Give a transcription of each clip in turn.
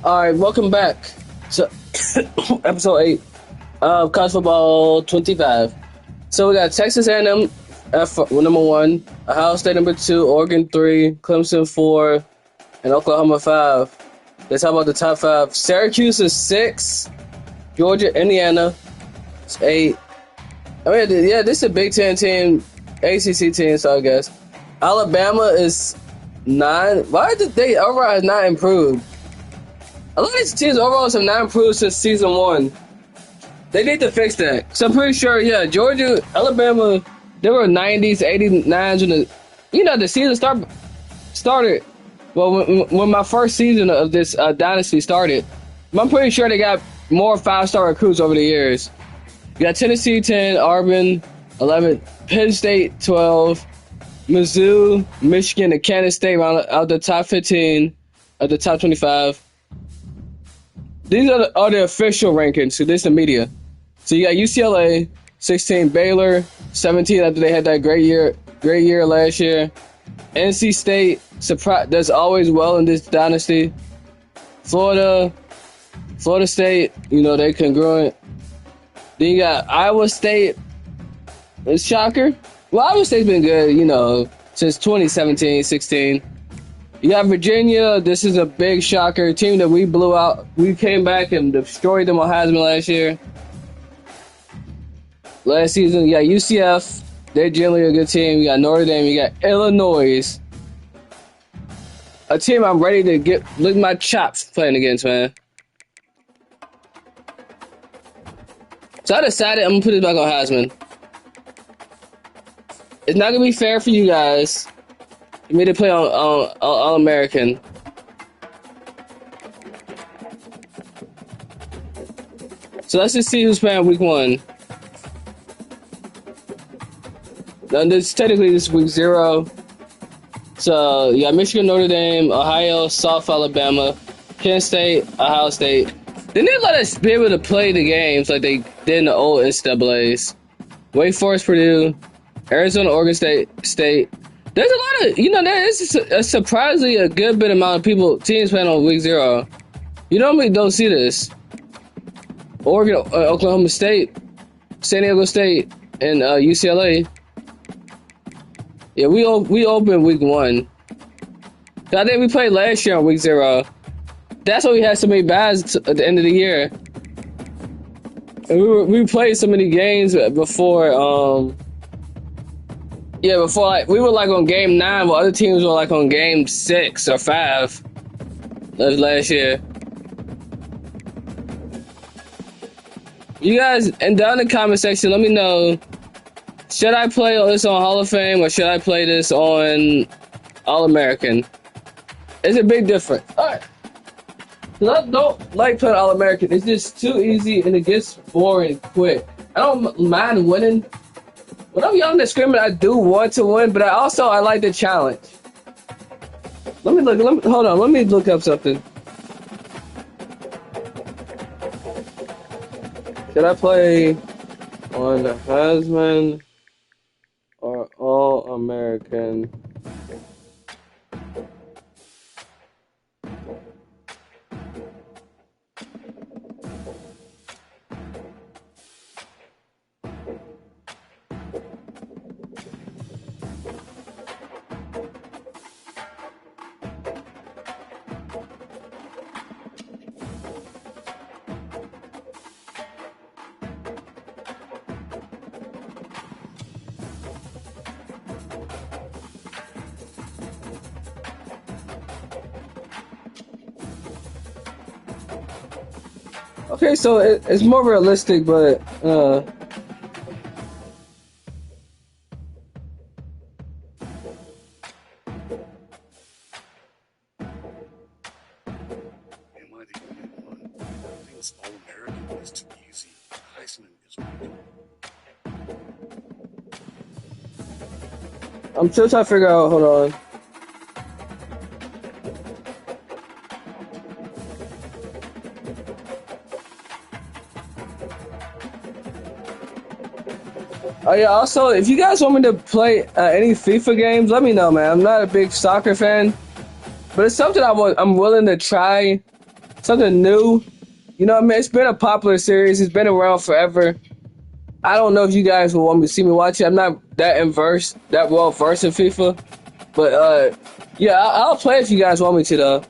All right, welcome back to episode 8 of College Football 25. So we got Texas A&M number 1, Ohio State number 2, Oregon 3, Clemson 4, and Oklahoma 5. Let's talk about the top 5. Syracuse is 6, Georgia, Indiana is 8. I mean, yeah, this is a Big Ten team, ACC team, so I guess. Alabama is 9. Why did they overall has not improved? A lot of these teams overall have not improved since season 1. They need to fix that. So I'm pretty sure, yeah, Georgia, Alabama, they were 90s, 89s when the season started. Well, when my first season of this dynasty started, I'm pretty sure they got more 5-star recruits over the years. You got Tennessee 10, Auburn 11, Penn State 12, Mizzou, Michigan, and Kansas State out the top 15 of the top 25. These are the official rankings. So this is the media. So you got UCLA 16, Baylor 17 after they had that great year last year. NC State does always well in this dynasty. Florida State, they congruent. Then you got Iowa State. It's shocker. Well, Iowa State's been good, since 2017-16. You got Virginia. This is a big shocker. Team that we blew out. We came back and destroyed them on Heisman last year. Last season, you got UCF. They're generally a good team. You got Notre Dame. You got Illinois. A team I'm ready to lick my chops playing against, man. So I decided I'm going to put this back on Heisman. It's not going to be fair for you guys. You made it play on All-American. So let's just see who's playing week 1. Now, this is week 0. So you got Michigan, Notre Dame, Ohio, South Alabama, Penn State, Ohio State. They didn't let us be able to play the games like they did in the old NCAAs. Wake Forest, Purdue, Arizona, Oregon State. There's a lot of, there's a surprisingly a good bit amount of teams playing on week 0. You normally don't see this. Oregon, Oklahoma State, San Diego State, and UCLA. Yeah, we opened week 1. I think we played last year on week 0. That's why we had so many buys at the end of the year. And we played so many games before. Before we were on game 9, while other teams were on game 6 or 5 last year. You guys, and down in the comment section, let me know. Should I play this on Hall of Fame or should I play this on All-American? It's a big difference. All right. I don't like playing All-American. It's just too easy and it gets boring quick. I don't mind winning. When I'm young and screaming, I do want to win, but I like the challenge. Hold on. Let me look up something. Should I play on the Heisman or All-American? Okay, so it's more realistic, but All-American is too easy. Heisman is weak. I'm still trying to figure out. Hold on. Oh yeah, also, if you guys want me to play any FIFA games, let me know, man. I'm not a big soccer fan, but it's something I'm willing to try something new. You know what I mean? It's been a popular series. It's been around forever. I don't know if you guys will want me to see me watch it. I'm not that well versed in FIFA, but yeah, I'll play if you guys want me to though.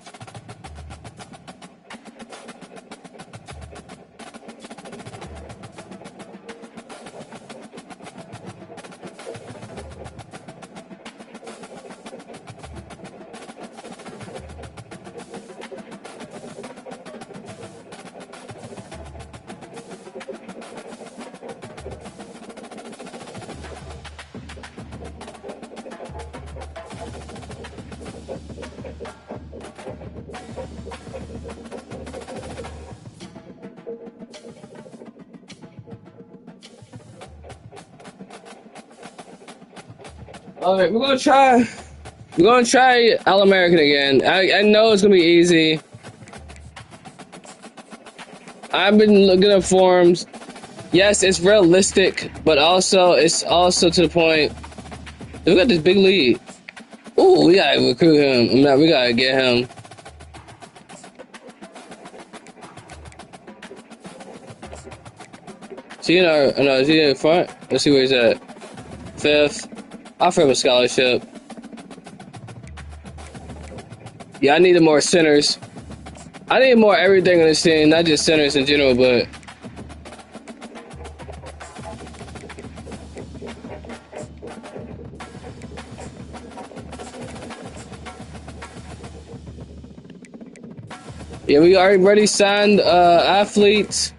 All right, we're gonna try. We're gonna try All American again. I know it's gonna be easy. I've been looking at forums. Yes, it's realistic, but it's also to the point. We got this big lead. Ooh, we gotta recruit him. We gotta get him. See, is he in front? Let's see where he's at. 5th. Offer him a scholarship. Yeah, I needed more centers. I need more everything on this team, not just centers in general, but yeah, we already signed athletes.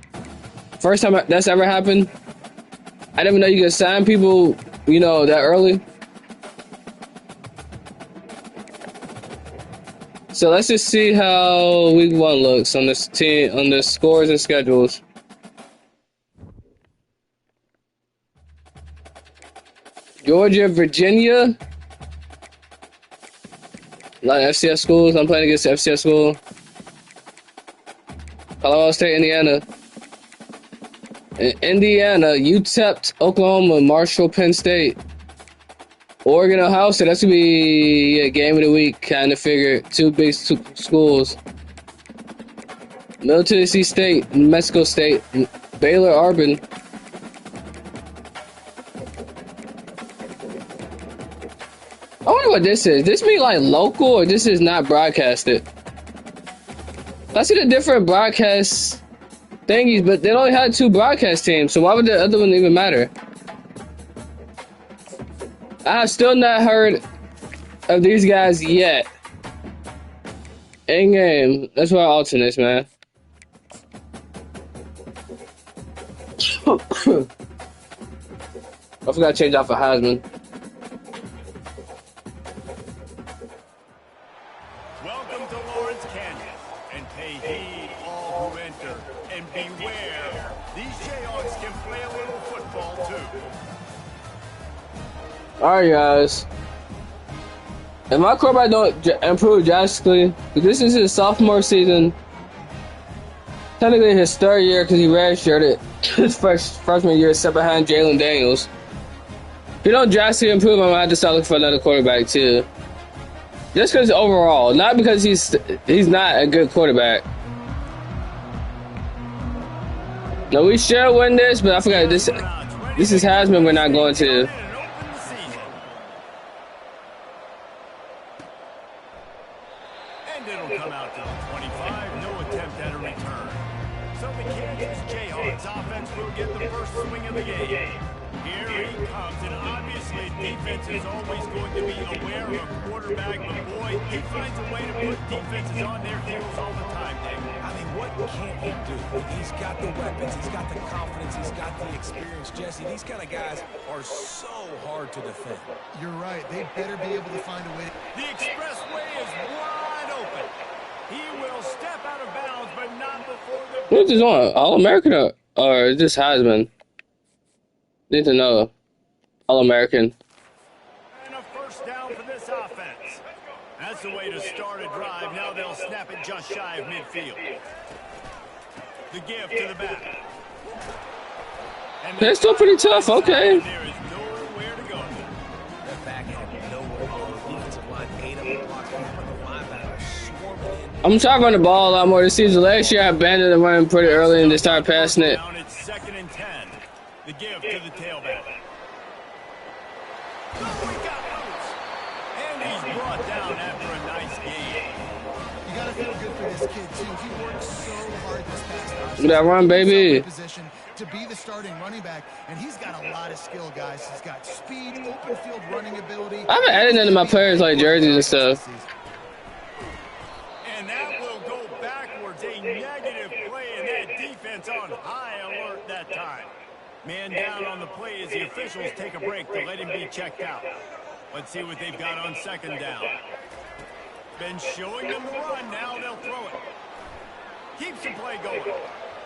First time that's ever happened. I didn't even know you could sign people, that early. So let's just see how week 1 looks on this team, on the scores and schedules. Georgia, Virginia. A lot of FCS schools. I'm playing against the FCS school. Colorado State, Indiana. Indiana, UTEP, Oklahoma, Marshall, Penn State. Oregon, Ohio State. That's going to be a game of the week, kind of figure. 2 big schools. Middle Tennessee State, New Mexico State, Baylor, Auburn. I wonder what this is. This be like local or this is not broadcasted? I see the different broadcast thingies, but they only had 2 broadcast teams, so why would the other one even matter? I have still not heard of these guys yet. In game, that's why I alternates, man. I forgot to change out for Heisman. Welcome to Lawrence Canyon, and pay heed all who enter, and beware, these Jayhawks can play a little football too. Alright, guys. If my quarterback don't improve drastically, this is his sophomore season. Technically his 3rd year because he redshirted his freshman year, set behind Jalen Daniels. If he don't drastically improve, I'm gonna have to start looking for another quarterback too. Just because overall, not because he's not a good quarterback. No, we should win this, but I forgot this is Heisman. We're not going to. And it'll come out to the 25, no attempt at a return. So the Kansas Jayhawks offense will get the first swing of the game. Here he comes, and obviously defense is always going to be aware of a quarterback, but boy, he finds a way to put defenses on their heels all the time, Nick. I mean, what can't he do? He's got the weapons, he's got the confidence, he's got the experience. Jesse, these kind of guys are so hard to defend. You're right. They better be able to find a way. The expressway is wide open. He will step out of bounds, but not before the... What is on? All-American or just Heisman? Need to know. All-American. And a first down for this offense. That's the way to start a drive. Now they'll snap it just shy of midfield. The give to the back. They're still pretty tough, okay. There is nowhere to go. They're back at him nowhere. The defensive line ate up the block. The linebacker swarming in. I'm trying to run the ball a lot more this season. Last year I abandoned the run pretty early and just started passing it. Down at 2nd and 10. The give to the tailback. Oh, he got loose. And he's brought down after a nice game. You got to feel good for this kid, too. He worked so hard this past offseason. Look at that run, baby. Position to be the starting running back, and he's got a lot of skill, guys. He's got speed, open field running ability. I've been adding into my players like jerseys and stuff. And that will go backwards. A negative play, and that defense on high alert that time. Man down on the play as the officials take a break to let him be checked out. Let's see what they've got on 2nd down. Been showing them the run. Now they'll throw it. Keeps the play going.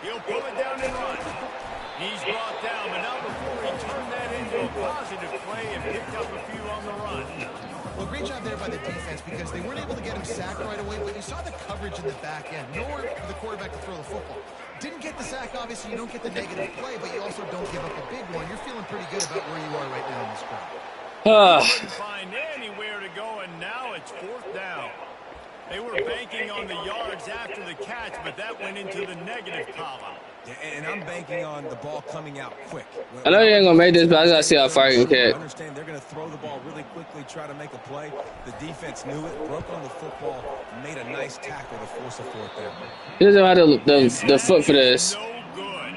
He'll pull it down and run. He's brought down, but not before he turned that into a positive play and picked up a few on the run. Well, great job there by the defense because they weren't able to get him sacked right away, but you saw the coverage in the back end. Nowhere for the quarterback to throw the football. Didn't get the sack, obviously. You don't get the negative play, but you also don't give up a big one. You're feeling pretty good about where you are right now in this crowd. Couldn't find anywhere to go, and now it's 4th down. They were banking on the yards after the catch, but that went into the negative column. Yeah, and I'm banking on the ball coming out quick. I know you ain't gonna make this, but I gotta see how far you can I kick. understand they're going to throw the ball really quickly, try to make a play. The defense knew it, broke on the football, made a nice tackle to force a 4th down. He doesn't have the foot for this. No good.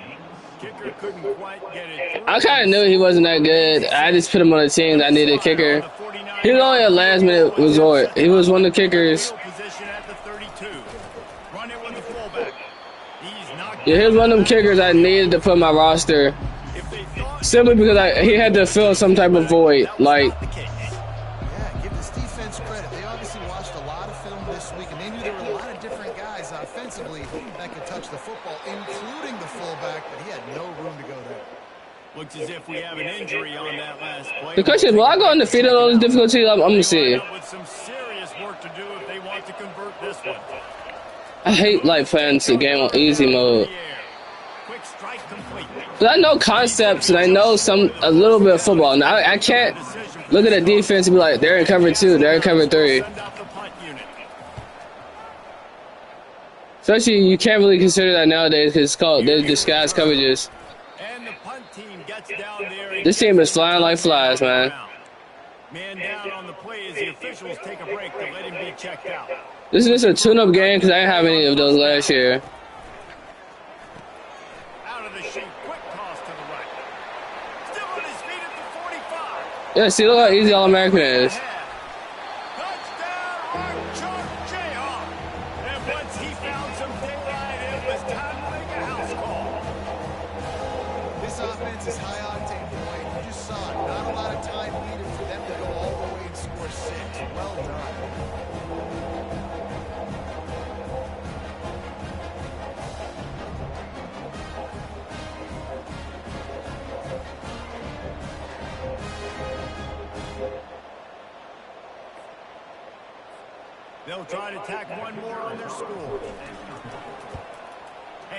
Kicker couldn't quite get it through. I kind of knew he wasn't that good. I just put him on the team that needed a kicker. He was only a last-minute resort. He was one of the kickers. Position at the 32. Run it with the fullback. He's knocked. Yeah, he was one of them kickers I needed to put on my roster. If they thought Simply because he had to fill some type of void. Like, Yeah, give this defense credit. They obviously watched a lot of film this week, and they knew there were a lot of different guys offensively that could touch the football, including the fullback, but he had no room to go there. looks as if we have an injury on that last play. the question is, will I go undefeated on those difficulties? I'm gonna see. With some serious work to do if they want to convert this one. I hate like playing the game on easy mode. Quick strike complete. 'Cause I know concepts and I know a little bit of football. Now I can't look at the defense and be like, they're in cover 2, they're in cover 3. Send out the punt unit. Especially, you can't really consider that nowadays because it's called they're disguised coverages. And the punt team gets down there. This team is flying like flies, man. Man down on the play as the officials take a break to let him be checked out. This is just a tune-up game because I didn't have any of those last year. Out of the shape, quick toss to the right. Still on his feet at the 45. Yeah, see, look how easy All-American is. Touchdown, Armstrong Jayhawk. And once he found some daylight, it was time to make a house call. This offense is high octane, boy. You just saw it. Not a lot of time needed for them to go all the way and score 6. Well done. They'll try to tack one more on their score.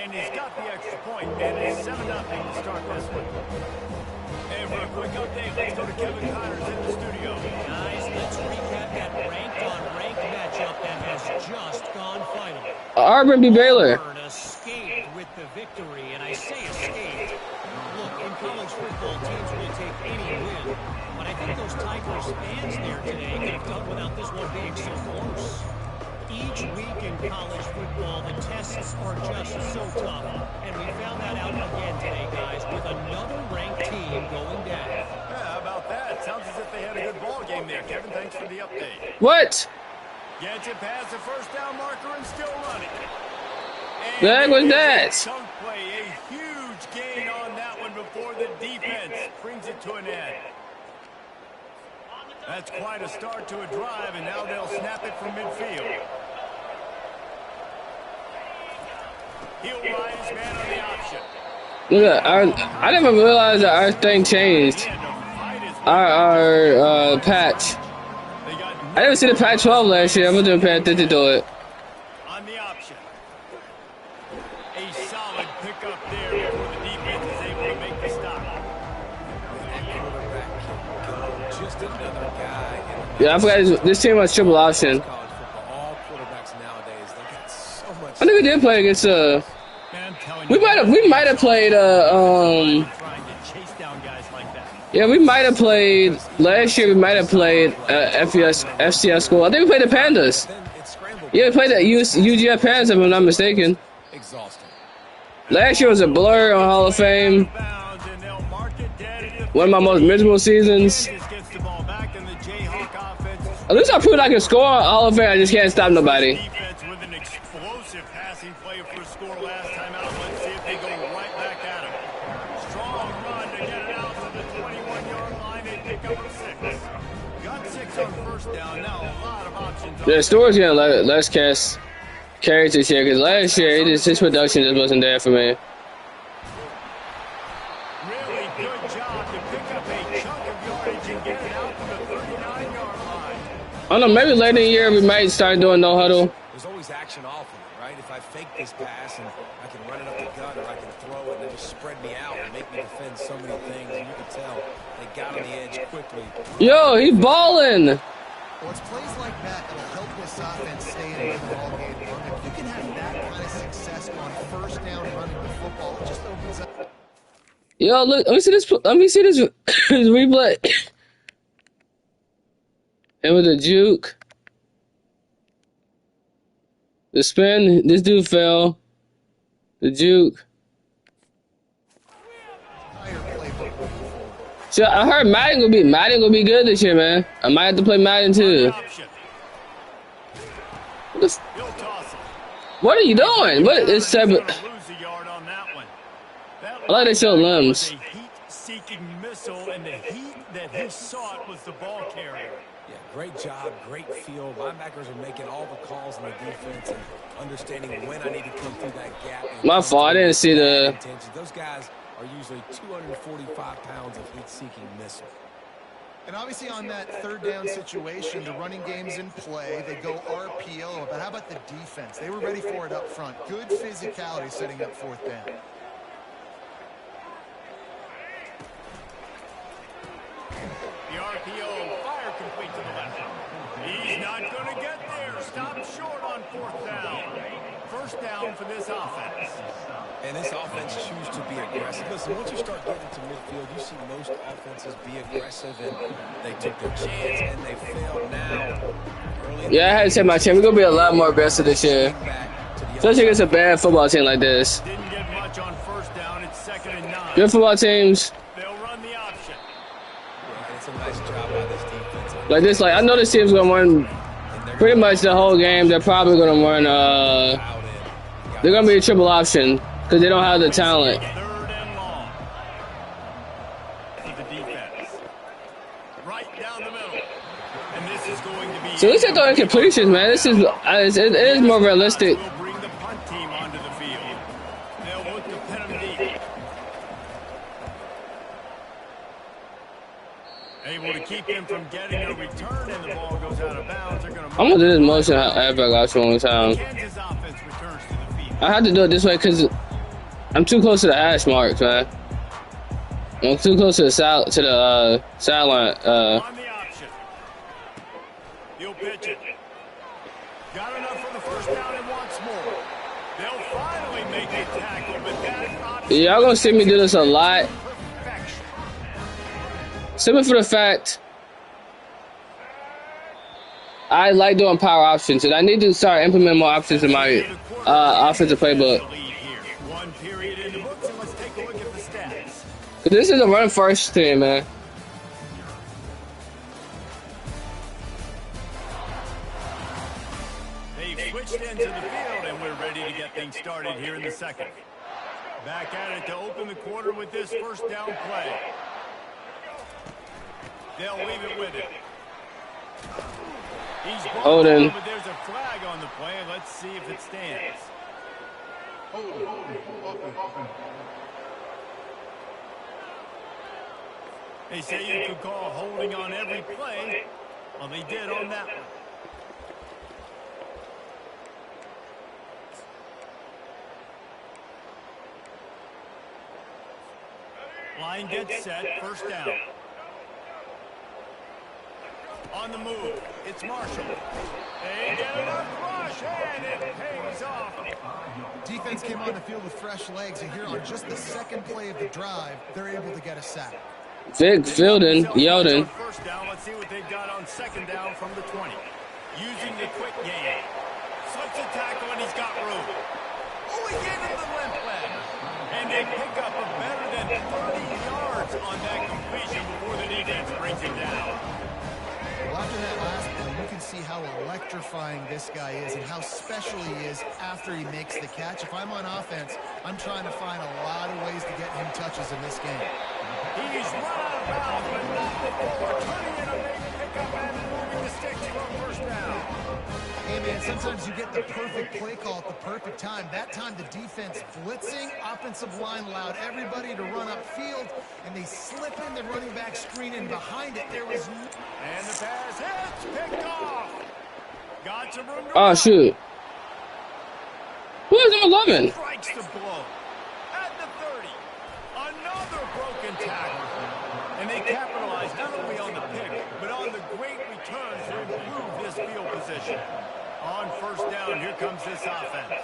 And he's got the extra point, and it's 7-0 to start this one. And for a quick update, let's go to Kevin Connors in the studio. Guys, let's recap that ranked-on-ranked matchup that has just gone final. Auburn beat Baylor. Auburn escaped with the victory, and I say escaped. Look, in college football, teams will take any win, but I think those Tigers fans there today could have done without this one being so close. Each week in college football, the tests are just so tough, and we found that out again today, guys, with another ranked team going down. Yeah, how about that? Sounds as if they had a good ball game there, Kevin. Thanks for the update. What? Gets it past the first down marker and still running. The heck was that? Chunk play, a huge gain on that one before the defense brings it to an end. That's quite a start to a drive, and now they'll snap it from midfield. He'll ride his man on the option. Look at I didn't even realize that our thing changed. Our patch. I didn't see the patch 12 last year. I wasn't paying attention to it. On the option. A solid pickup there before the defense is able to make the stop. Just another guy. Yeah, I forgot this team was triple option. College football, all quarterbacks nowadays, they got I think we did play against we might have played trying to chase down guys like that. yeah, we might have played last year. We might have played FCS school. I think we played the Pandas. Yeah, we played the UGF Pandas, if I'm not mistaken. Exhausting. Last year was a blur on Hall of Fame. One of my most miserable seasons. At least I proved I can score on Hall of Fame. I just can't stop nobody. Defense with an explosive passing play for a score last time out. Let's see if they go right back at him. Strong run to get it out to the 21-yard line. They pick up a 6. Got 6 on first down. Now a lot of options. Yeah, Stewart's getting less carries this year because last year his production just wasn't there for me. Really good job to pick up a chunk of yardage and get it out to the 39-yard line. I don't know, maybe later in the year we might start doing no huddle. There's always action off of it, right? If I fake this pass and I can run it up the gut, or I can throw it and they just spread me out and make me defend so many things, and you can tell they got on the edge quickly. Yo, he's balling. Well, it's plays like that that'll help this offense stay in the ball game. If you can have that kind of success on first down running the football, it just opens up. Yo, look, let me see this replay. And with the juke. The spin, this dude fell. The juke. So I heard Madden gonna be good this year, man. I might have to play Madden too. What are you doing? What is seven? I like they show limbs. Heat-seeking missile, and the heat that he sought was the ball carrier. Yeah, great job, great feel. Linebackers are making all the calls in the defense and understanding when I need to come through that gap. My fault, I didn't see the... Those guys are usually 245 pounds of heat-seeking missile. And obviously on that third down situation, the running game's in play. They go RPO, but how about the defense? They were ready for it up front. Good physicality setting up fourth down. The RPO, fire complete to the left. He's not going to get there. Stop short on fourth down. First down for this offense. And this offense chooses to be aggressive. Listen, once you start getting to midfield, you see most offenses be aggressive, and they took their chance, and they failed now. Yeah, I had to take my chance. We're going to be a lot more aggressive this year. Especially against a bad football team like this. Didn't get much on first down. It's 2nd and 9. Good football teams. They'll run the option. It's a nice job by this defense. Like this, like I know this team's gonna run pretty much the whole game. They're probably gonna run. They're gonna be a triple option because they don't have the talent. 3rd and long. To the defense. Right down the middle. And this is going to be. So this is throwing completions, man. This is it is more realistic. Will bring the punt team onto the field. They'll look to pin them deep. Able to keep him from getting a return, and the ball goes out of bounds. They're going to. I'm gonna do this motion airbag option one time. Kansas offense returns to the field. I have to do it this way because I'm too close to the hash marks, man. I'm too close to the sideline. On the option. He'll pitch it. Got enough for the first down and wants more. They'll finally make a tackle, but that option. Y'all gonna see me do this a lot. Perfection. Simply for the fact I like doing power options, and I need to start implementing more options in my offensive playbook. One period in the books, and let's take a look at the stats. This is a run first team, man. They've switched into the field, and we're ready to get things started here in the second. Back at it to open the quarter with this first down play. They'll leave it with him. He's Odin. but there's a flag on the play. Let's see if it stands. They say you could call holding on every play. Well, they did on that one. Line gets set. First down. On the move, it's Marshall. They get enough rush, and it pays off. Defense came on the field with fresh legs, and here on just the second play of the drive, they're able to get a sack. Vic Fielding, Yeldon. First down, let's see what they've got on second down from the 20. Using the quick game. Slips a tackle, and he's got room. Oh, he gave him the limp leg. And they pick up a better than 30 yards on that completion before the defense brings him down. Well, after that last play, you can see how electrifying this guy is and how special he is after he makes the catch. If I'm on offense, I'm trying to find a lot of ways to get him touches in this game. He's run out of bounds, but not before turning in a big pickup and moving the sticks for a first down. Hey, man, sometimes you get the perfect play call at the perfect time. That time, the defense blitzing, offensive line allowed everybody to run upfield, and they slip in the running back screen, and behind it, there was... And the pass hits, picked off. Got some room to Oh, run. shoot. Who is number 11? Strikes the blow. At the 30. Another broken tackle. And they capitalize not only on the pick, but on the great returns to improve this field position. On first down, here comes this offense.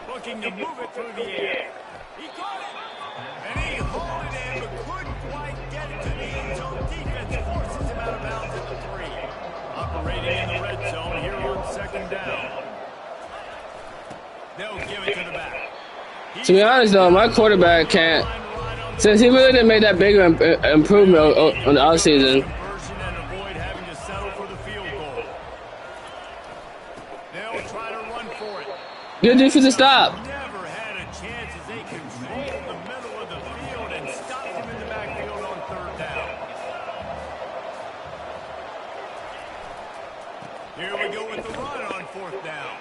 Looking to move it through the air. He caught it. And he hauled it in, but couldn't quite get it to the end zone. Defense forces him out of bounds at the 3. Operating in the red zone here on second down. They'll give it to the back. To be honest, though, my quarterback can't. Since he really didn't make that big improvement on the offseason. Conversion and avoid having to settle for the field goal. They'll try to run for it. Good defensive stop. Never had a chance as they controlled the middle of the field and stopped him in the backfield on third down. Here we go with the run on fourth down.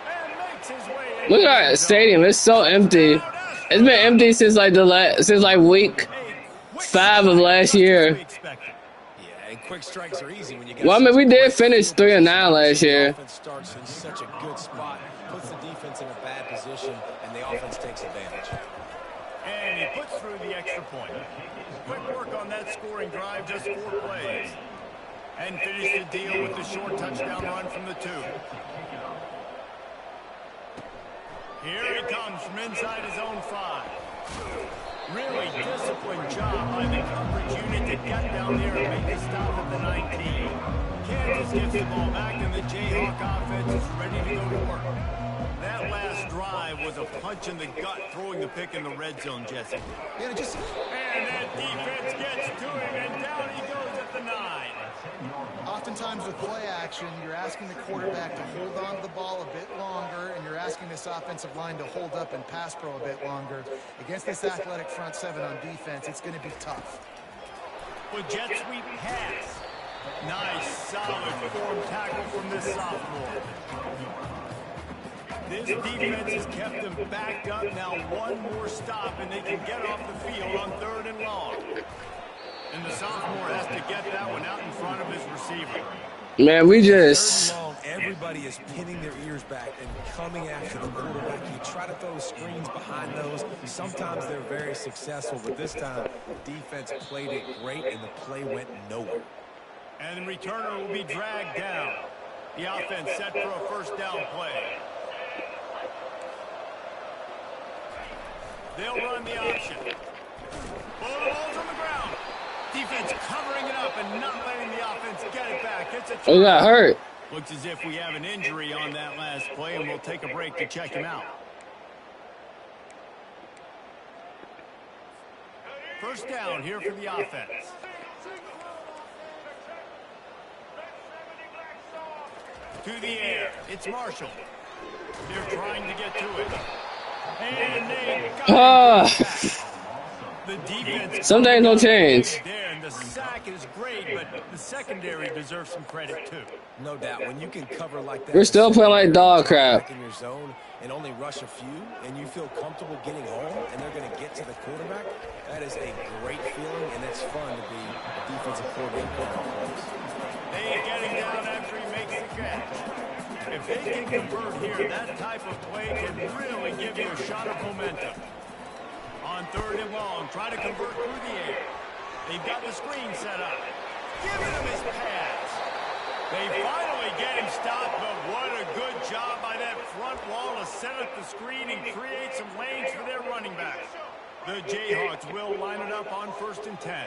And makes his way in. Look at that stadium. It's so empty. It's been empty since like week 5 of last year. Yeah, and quick strikes are easy when you got. Well, I mean, we did finish 3-9 last year. Offense starts in such a good spot, puts the defense in a bad position, and the offense takes advantage. And he puts through the extra point. Quick work on that scoring drive, just 4 plays. And finish the deal with the short touchdown run from the 2. Here he comes from inside his own 5. Really disciplined job by the coverage unit to get down there and make the stop at the 19. Kansas gets the ball back, and the Jayhawk offense is ready to go to work. That last drive was a punch in the gut, throwing the pick in the red zone, Jesse. Yeah, just... And that defense gets to him, and down he goes at the 9. Oftentimes with play action, you're asking the quarterback to hold on to the ball a bit longer, and you're asking this offensive line to hold up and pass pro a bit longer. Against this athletic front 7 on defense, it's going to be tough. With jet sweep pass. Nice, solid form tackle from this sophomore. This defense has kept them backed up. Now one more stop, and they can get off the field on 3rd and long. And the sophomore has to get that one out in front of his receiver. Man, we just... Everybody is pinning their ears back and coming after the quarterback. You try to throw screens behind those. Sometimes they're very successful, but this time, defense played it great, and the play went nowhere. And the returner will be dragged down. The offense set for a first down play. They'll run the option. Ball rolls on the ground. Defense covering it up and not letting the offense get it back. It's a Oh, he got hurt. Looks as if we have an injury on that last play, and we'll take a break to check him out. First down here for the offense. To the air. It's Marshall. They're trying to get to it. And they got it. The defense. Some things don't change. There, and the sack is great, but the secondary deserves some credit too. No doubt. When you can cover like that, We're still playing like dog crap. in your zone and only rush a few, and you feel comfortable getting home, and they're going to get to the quarterback. That is a great feeling, and it's fun to be a defensive coordinator. They getting down after he makes the catch. If they can convert here, that type of play can really give you a shot of momentum. On on 3rd and long. Try to convert through the air. They've got the screen set up. Giving him his pass. They finally get him stopped, but what a good job by that front wall to set up the screen and create some lanes for their running back. The Jayhawks will line it up on 1st and 10.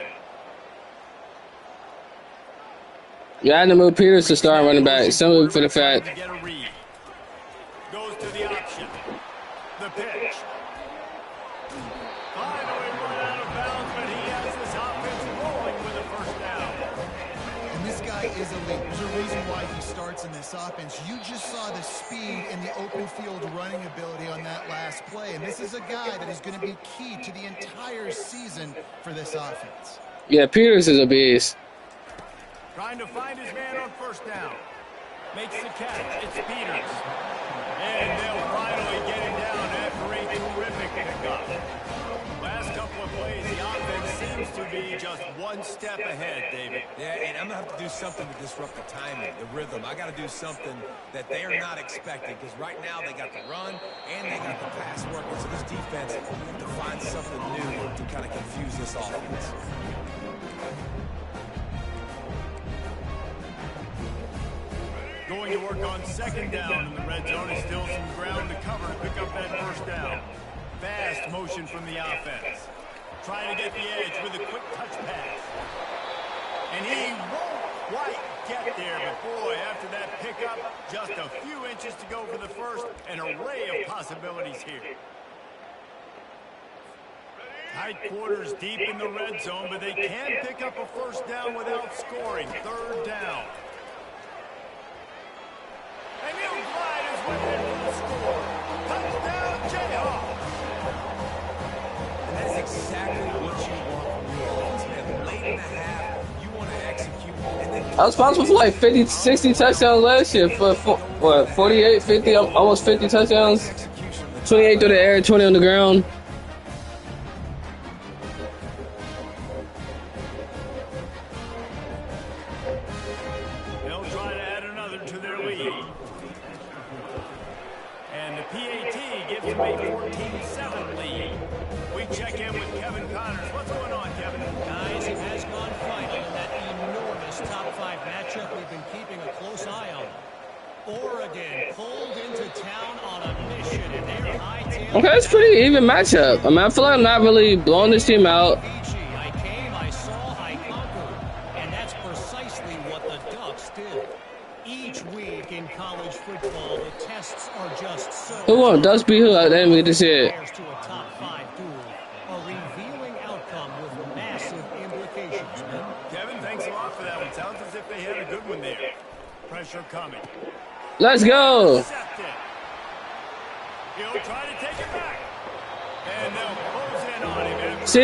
Yeah, I had to move Peters to start running back. Simply for the fact. Goes to the option. The pitch. Finally run out of bounds, but he has this offense rolling with a 1st down. And this guy is elite. There's a reason why he starts in this offense. You just saw the speed and the open field running ability on that last play. And this is a guy that is going to be key to the entire season for this offense. Yeah, Peters is a beast. Trying to find his man on 1st down. Makes the catch. It's Peters. And they'll finally get him down after a terrific pickup. Last couple of plays, the offense seems to be just one step ahead, David. Yeah, and I'm going to have to do something to disrupt the timing, the rhythm. I got to do something that they are not expecting, because right now they got the run and they got the pass working. So this defense, you have to find something new to kind of confuse this offense. Going to work on 2nd down in the red zone. Is still some ground to cover to pick up that 1st down. Fast motion from the offense. Trying to get the edge with a quick touch pass. And he won't quite get there, but boy, after that pickup, just a few inches to go for the 1st. An array of possibilities here. Tight quarters deep in the red zone, but they can pick up a 1st down without scoring. 3rd down. And he'll glide his way in for the score. Touchdown, Jayhawks. And that's exactly what you want from your offense, man. Late in the half, you want to execute. And then I was responsible for like 50, 60 touchdowns last year. For what, 48, 50, almost 50 touchdowns. 28 through the air, 20 on the ground. They'll try to add another to their lead. And the PAT gives them a 14-7 lead. We check in with Kevin Connors. What's going on, Kevin? Guys, it has gone final in that enormous top 5 matchup we've been keeping a close eye on. Oregon pulled into town on a mission, and they're high-tailing. Okay, it's pretty even matchup. I mean, I feel like I'm not really blowing this team out. I came, I saw, I conquered. And that's precisely what the Ducks did. Each week in college football, the tests are just so... Who won? Ducks beat who? I didn't get to see it. To a top 5 duel, a revealing outcome with massive implications, man. Kevin, thanks a lot for that one. Sounds as if they had a good one there. Pressure coming. Let's go. Intercepted. He'll try to take it back. And they'll close in on him. See,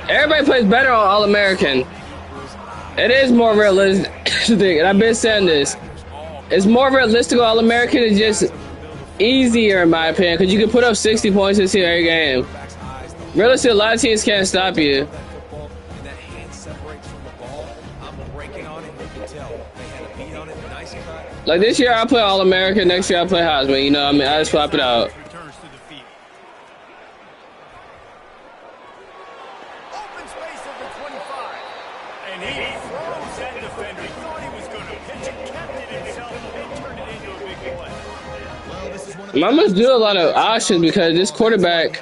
everybody plays better on All-American. It is more realistic, and I've been saying this. It's more realistic on All-American. It's just easier, in my opinion, because you can put up 60 points this year every game. Realistic, a lot of teams can't stop you. Like this year, I play All-American. Next year, I play Heisman. You know what I mean? I just swap it out. Returns to the field. Open space at the 25. And he throws that defender. He thought he was going to pitch it, kept it himself, and turned it into a big play. Well, this is one of the... I must do a lot of options because this quarterback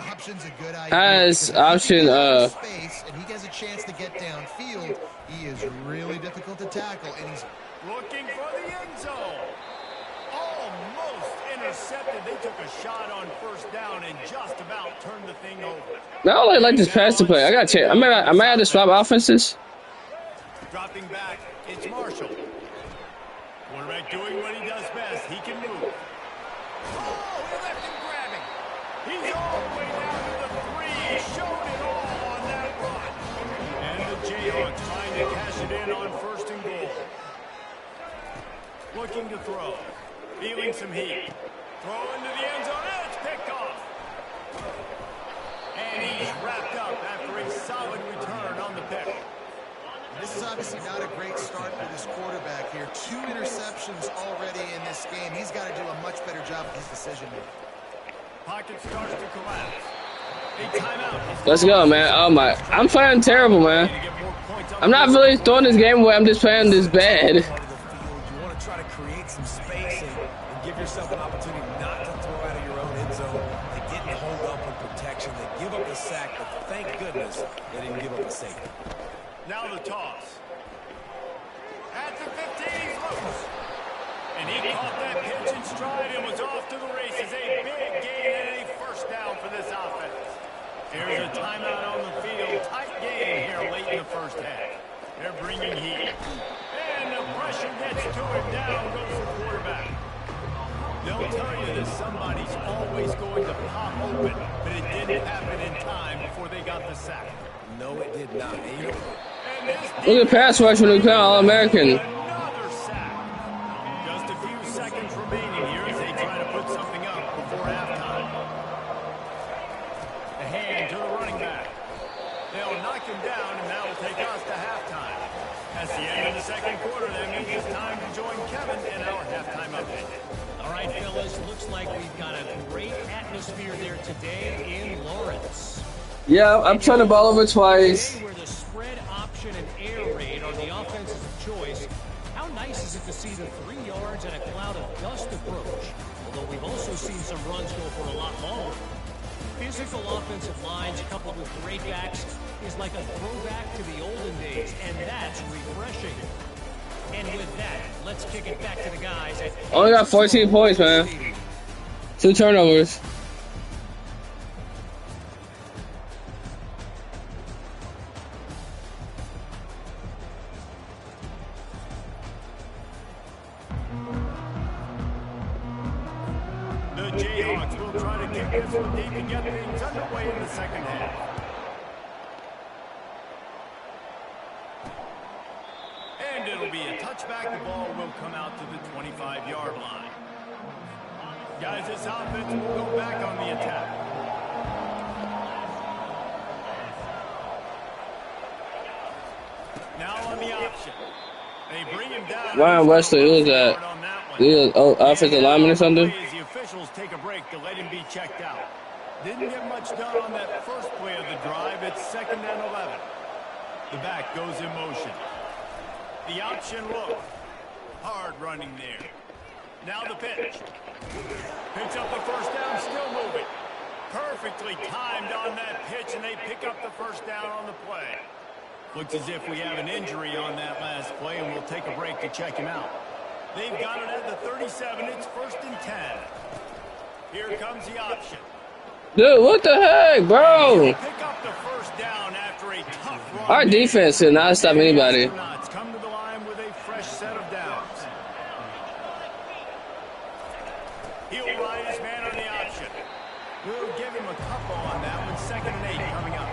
has option. Space, and he gets a chance to get downfield. He is really difficult to tackle, and he's Looking for the end zone. Almost intercepted. They took a shot on 1st down and just about turned the thing over. I don't like this pass to play. I got to check. I might have to swap offenses. Dropping back, it's Marshall. Quarterback doing what he does best. He can move. Oh, he left him grabbing. He's all the way down to the 3. He showed it all on that run. And the Jayhawks trying to cash it in on 1st and goal. Looking to throw. Feeling some heat. Throw into the end zone. And it's picked off. And he's wrapped up after a solid return on the pick. This is obviously not a great start for this quarterback here. 2 interceptions already in this game. He's got to do a much better job with his decision making. Pocket starts to collapse. A timeout is Let's go, man. Oh my, I'm playing terrible, man. to get more points on I'm not really throwing this game away. I'm just playing this bad. Part of the field, you want to try to create some space and give yourself an opportunity not to throw out of your own end zone. They didn't hold up in protection. They give up the sack, but thank goodness they didn't give up a safety. Now the toss. At the 15, he's loose. And he caught that pitch in stride and was off to the races. A big gain and a first down for this offense. Here's a timeout on the field. Tight game here late in the first half. They're bringing heat. And the pressure gets to him. Down goes the quarterback. They'll tell you that somebody's always going to pop open, but it didn't happen in time before they got the sack. No, it did not. Look at pass rush when we play All-American. Another sack. Just a few seconds remaining here as they try to put something up before halftime. The hand to the running back. They'll knock him down, and that will take us to halftime. That's the end of the second quarter. That means it's time to join Kevin in our halftime update. All right, fellas, looks like we've got a great atmosphere there today in Lawrence. Yeah, I'm trying to ball over twice. Where the spread option and air raid are the offenses of choice. How nice is it to see the 3 yards and a cloud of dust approach? Although we've also seen some runs go for a lot longer. Physical offensive lines coupled with great backs is like a throwback to the olden days, and that's refreshing. And with that, let's kick it back to the guys at Only got 14 points, man. 2 turnovers. The Jayhawks will try to kick this one deep and get things underway in the second half. And it'll be a touchback. The ball will come out to the 25-yard line. Guys, this offense will go back on the attack. Now on the option. They bring him down. Ryan Wesley, who was that? He was offensive lineman or something? The officials take a break to let him be checked out. Didn't get much done on that first play of the drive. It's 2nd and 11. The back goes in motion. The option look. Hard running there. Now the pitch. Picks up the first down, still moving. Perfectly timed on that pitch, and they pick up the first down on the play. Looks as if we have an injury on that last play, and we'll take a break to check him out. They've got it at the 37. It's 1st and 10. Here comes the option. Dude, what the heck, bro? Pick up the first down after a tough run. Our defense did not stop anybody. Come to the line with a fresh set of downs. He'll ride his man on the option. We'll give him a couple on that one. 2nd and 8 coming up.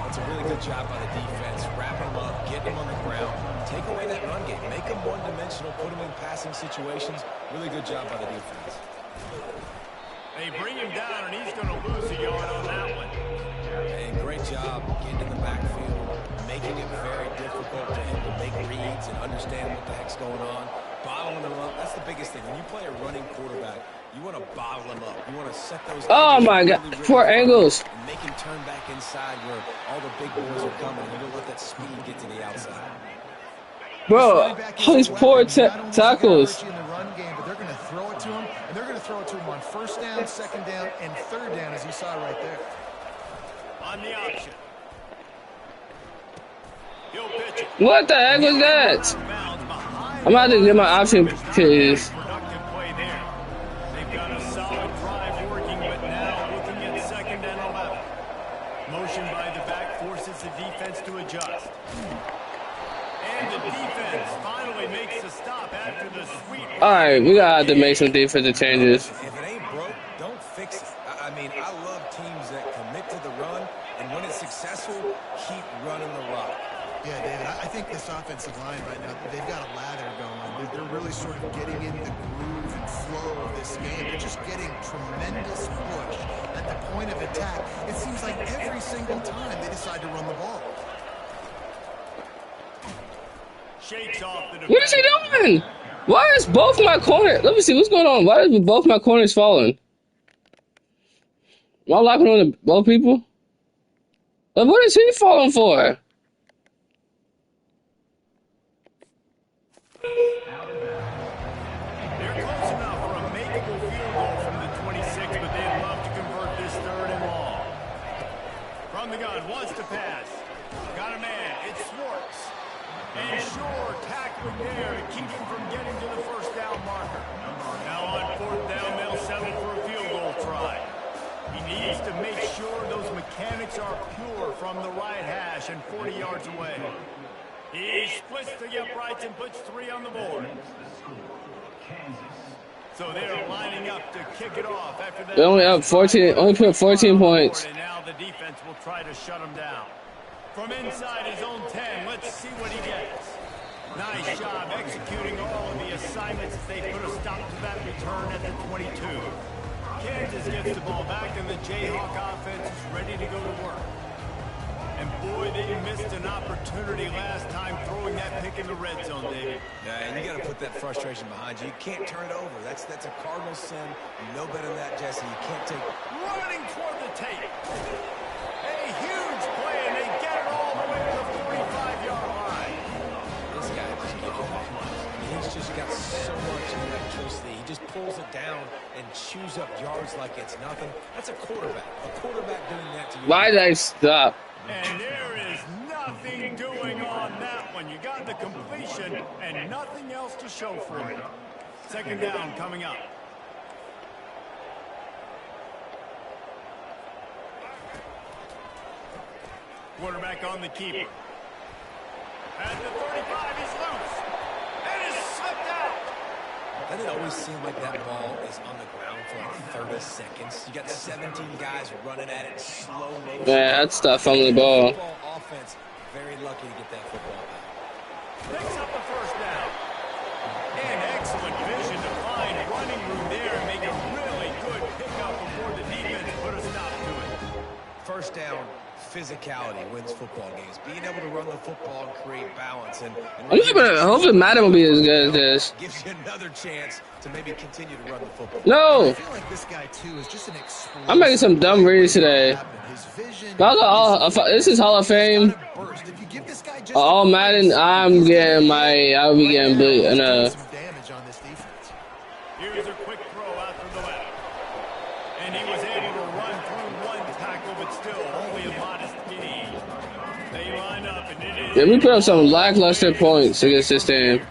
That's a really good job by the defense. Wrap him up, get him on the ground, take away that run game, make him one-dimensional, put him in passing situations. Really good job by the defense. They bring him down, and he's going to lose a yard on that one. And great job getting in the backfield, making it very difficult to him to make reads and understand what the heck's going on. Bottling them up, that's the biggest thing. When you play a running quarterback, you want to bottle them up. You want to set those... Oh my God, poor angles. And make him turn back inside where all the big boys are coming. You don't let that speed get to the outside. Bro, all these poor tackles. In the run game, but they're going to throw it to him, and they're going to throw it to him on 1st down, 2nd down, and 3rd down, as you saw right there. On the option. He'll pitch it. What the heck was that? I'm about to get my option, please. Productive play there. They've got a solid drive working, but now looking at 2nd and 11. Motion by the back forces the defense to adjust. And the defense finally makes a stop after the sweep. All right, we got to make some defensive changes. If it ain't broke, don't fix it. I mean, I love teams that commit to the run, and when it's successful, keep running the rock. Yeah, David, I think this offensive line right now, they've got a lather going. They're really sort of getting in the groove and flow of this game. They're just getting tremendous push at the point of attack. It seems like every single time they decide to run the ball. Shakes off the defense. What is he doing? Why is both my corners? Let me see what's going on. Why is both my corners falling? Why locking on the both people? But what is he falling for? They're close enough for a makeable field goal from the 26, but they'd love to convert this 3rd and long. From the gun, wants to pass. Got a man. It's Schwartz. And Shore tackling there to keep him from getting to the first down marker. Now on 4th down, they'll settle for a field goal try. He needs to make sure those mechanics are pure from the right hash and 40 yards away. He splits the uprights and puts 3 on the board. So they're lining up to kick it off after that. They only up 14. Only put 14 points. And now the defense will try to shut him down. From inside his own 10, let's see what he gets. Nice job executing all of the assignments as they put a stop to that return at the 22. Kansas gets the ball back, and the Jayhawk offense is ready to go to work. And boy, they missed an opportunity last time throwing that pick in the red zone, David. Yeah, and you got to put that frustration behind you. You can't turn it over. That's a cardinal sin. You know better than that, Jesse. You can't take... Running toward the tape. A huge play, and they get it all the way to the 45-yard line. This guy just gives you he's just got so much electricity. He just pulls it down and chews up yards like it's nothing. That's a quarterback. A quarterback doing that to you. Why did I stop? And there is nothing doing on that one. You got the completion and nothing else to show for it. 2nd down coming up. Quarterback on the keeper. At the 35, he's loose. And is slipped out. Doesn't it always seem like that ball is on the ground for like 30 seconds? You got 17 guys running at it slow motion. Yeah, that's tough on the ball. Offense, very lucky to get that football back. Picks up the 1st down. And excellent vision to find running room there and make a really good pickup before the defense put a stop to it. 1st down, physicality wins football games. Being able to run the football and create balance. And hopefully Madden will be as good as this. Gives you another chance to maybe continue to run the football. No! I feel like this guy, too, is just an explosive. I'm making some dumb reads today. This is Hall of Fame. All Madden, I'll be getting beat enough. Here's a quick throw out through the left. And he was able to run through one tackle, but still only a modest gain. They line up, and it is... Yeah, we put up some lackluster points against this team.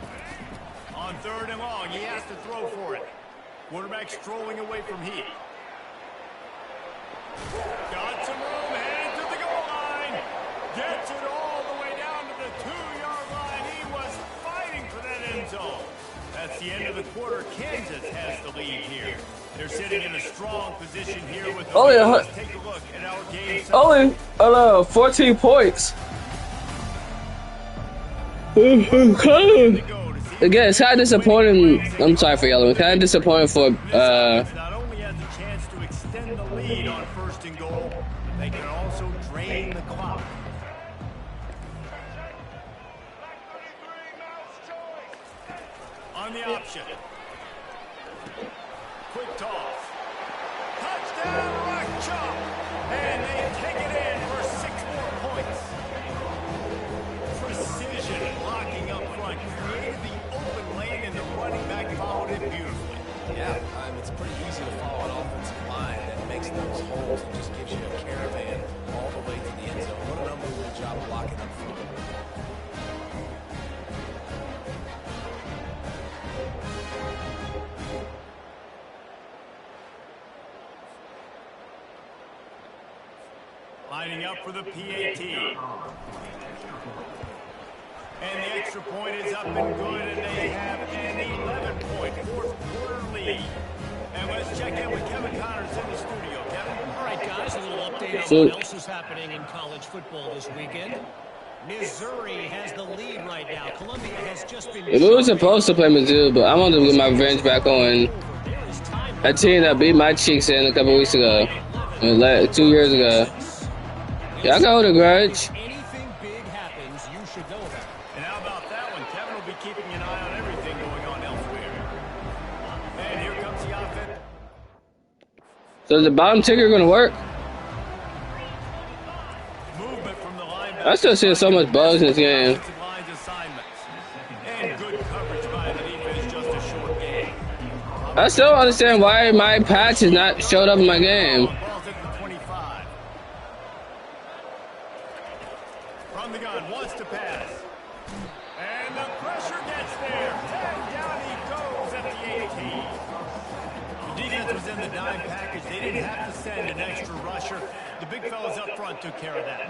On 3rd and long, he has to throw for it. Quarterback strolling away from Heath. Got some room, headed to the goal line. Gets it all the way down to the 2-yard line. He was fighting for that end zone. That's the end of the quarter. Kansas has the lead here. They're sitting in a strong position here with the Let's take a look at our game. Only 14 points. Again, it's kind of disappointing. I'm sorry for yelling. Kind of disappointing for not only has a chance to extend the lead on 1st and goal, they can also drain the clock. On the option. Quick toss. Touchdown, Rock Chalk. And they take it in for 6 more points. Precision blocking up front. Created the open lane, and the running back followed it beautifully. Yeah, it's pretty easy to follow an offensive line that makes those holes and just gives you a caravan all the way to the end zone. What an unbelievable job blocking up front. Lining up for the PAT. And the extra point is up and good, and they have an 11-point 4th-quarter lead. And let's check in with Kevin Connors in the studio. Kevin? All right, guys, a little update on what else is happening in college football this weekend. Missouri has the lead right now. Columbia has just been... We were supposed to play Mizzou, but I want to get my revenge back on a team that beat my cheeks in a couple weeks ago. 2 years ago. Yeah, I got a grudge. Anything big happens, you should know about it. And how about that one? Kevin will be keeping an eye on everything going on elsewhere. And here comes the offense. So is the bottom ticker gonna work? Movement from the linebacker. I still see so much bugs in this game. Offensive line's assignments. And good coverage by the defense, just a short game. I still don't understand why my patch has not showed up in my game. Ball's at the 25. From the gun, wants to pass. And the pressure gets there. And down he goes at the 18. The defense was in the dime package. They didn't have to send an extra rusher. The big fellas up front took care of that.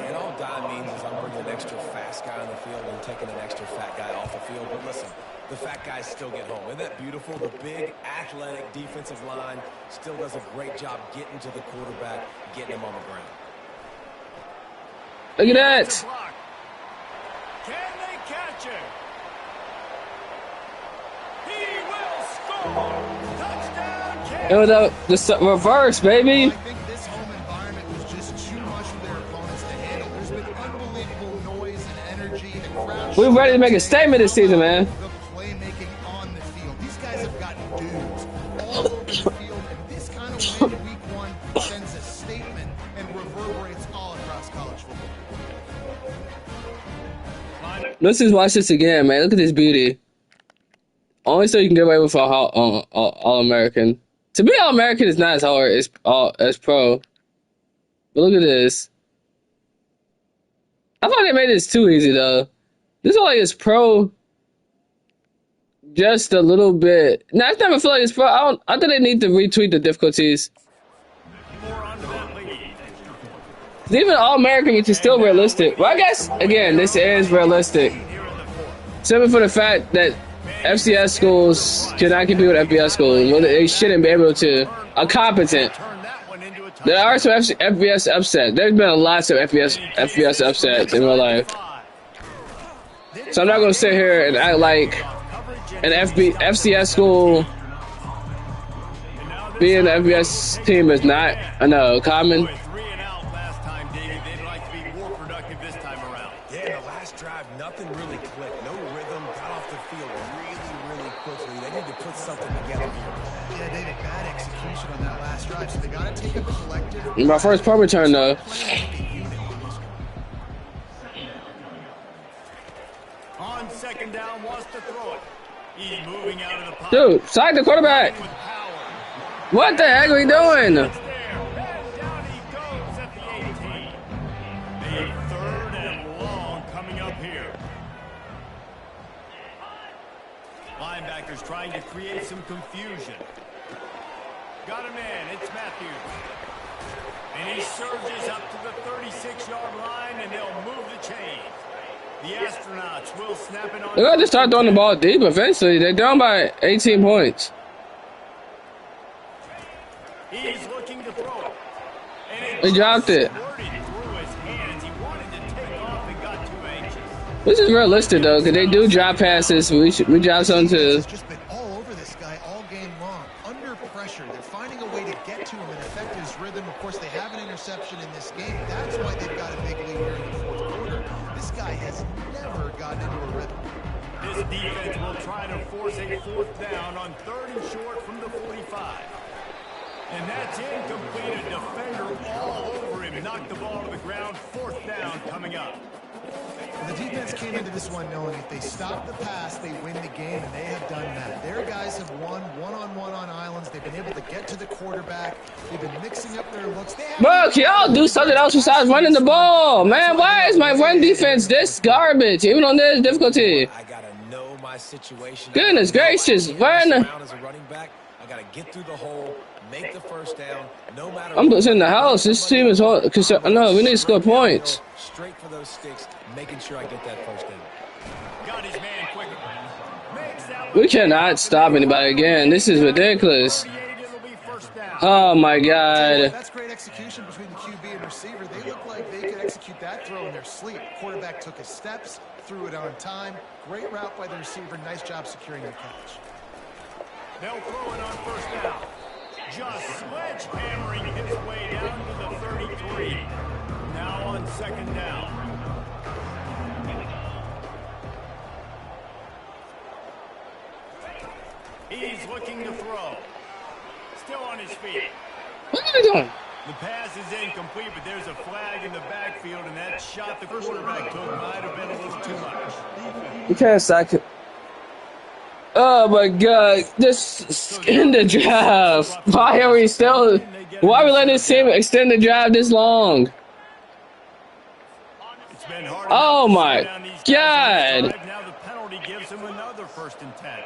And all dime means is I'm bringing an extra fast guy on the field and taking an extra fat guy off the field. But listen, the fat guys still get home. Isn't that beautiful? The big, athletic defensive line still does a great job getting to the quarterback, getting him on the ground. Look at that. Can they catch him? He will score! Touchdown, Kansas! It was the reverse, baby. I think this home environment was just too much for their opponents to handle. There's been unbelievable noise and energy. The crowd. We're ready to make a statement this season, man. The playmaking on the field. These guys have got dudes all over the field, and this kind of win week one sends a statement and reverberates all across college football. Let's just watch this again, man. Look at this beauty. Only so you can get away with all American. To be all American is not as hard as pro. But look at this. I thought they made this too easy though. This is like it's pro. Just a little bit. Next time I feel like it's pro. I think they need to retweet the difficulties. Even all American, which is still realistic. Well, I guess again, this is realistic. Simply for the fact that FCS schools cannot compete with FBS schools. Well, they shouldn't be able to. Are competent. There are some FBS upsets. There's been a lot of FBS upsets in real life. So I'm not gonna sit here and act like an FCS school being the FBS team is not, I know, common. Yeah, the last drive, nothing really clicked. No rhythm, got off the field really quickly. They need to put something together here. Yeah, they had bad execution on that last drive, so they got to take a collective. My first punt return, though. On second down, wants to throw it. He's moving out of the pocket. Dude, sack the quarterback. What the heck are we doing? Down he goes at the 18. A third and long coming up here. Linebackers trying to create some confusion. Got him in. It's Matthews. And he surges up to the 36-yard line, and they'll move the chains. The astronauts will snap it on. They're going to start throwing the ball deep eventually. They're down by 18 points. He's looking to throw it. And He dropped it. through his hands. He wanted to take off and got too anxious. This is realistic, though, because they do drop passes. We drop some too. It's just been all over this guy all game long. Under pressure, they're finding a way to get to him and affect his rhythm. Of course, they have an interception in this game. That's why they've got a big lead here in the fourth quarter. This guy has never gotten into a rhythm. This defense will try to force a fourth down on third and short from the 45. And that's incomplete. A defender all over him. Knocked the ball to the ground. Fourth down coming up. The defense came into this one knowing if they stop the pass, they win the game, and they have done that. Their guys have won one-on-one on islands. They've been able to get to the quarterback. They've been mixing up their looks. Bro, can y'all do something else besides running the ball? Man, why is my run defense this garbage, even on this difficulty? I gotta know my situation. Goodness gracious, run. As a running back, I gotta get through the hole, make the first down, no matter. I'm just in the house. This team is hard. No, we need to score points. Straight for those sticks, making sure I get that first down. Got his man quicker. Makes that We cannot stop anybody again. This is ridiculous. 38. It'll be first down. Oh my God. That's great execution between the QB and receiver. They look like they could execute that throw in their sleep. Quarterback took his steps, threw it on time. Great route by the receiver. Nice job securing the catch. They'll throw it on first down. Just sledgehammering his way down to the 33. Now on second down. He's looking to throw. Still on his feet. are you doing? The pass is incomplete, but there's a flag in the backfield, and that shot the quarterback took might have been a little too much. You can't sack it. Oh my God! Just end the drive. Why are we still? Why are we letting this team extend the drive this long? It's been hard Oh enough to slow my down these guys on God! this drive. Now the penalty gives him another 1st and 10.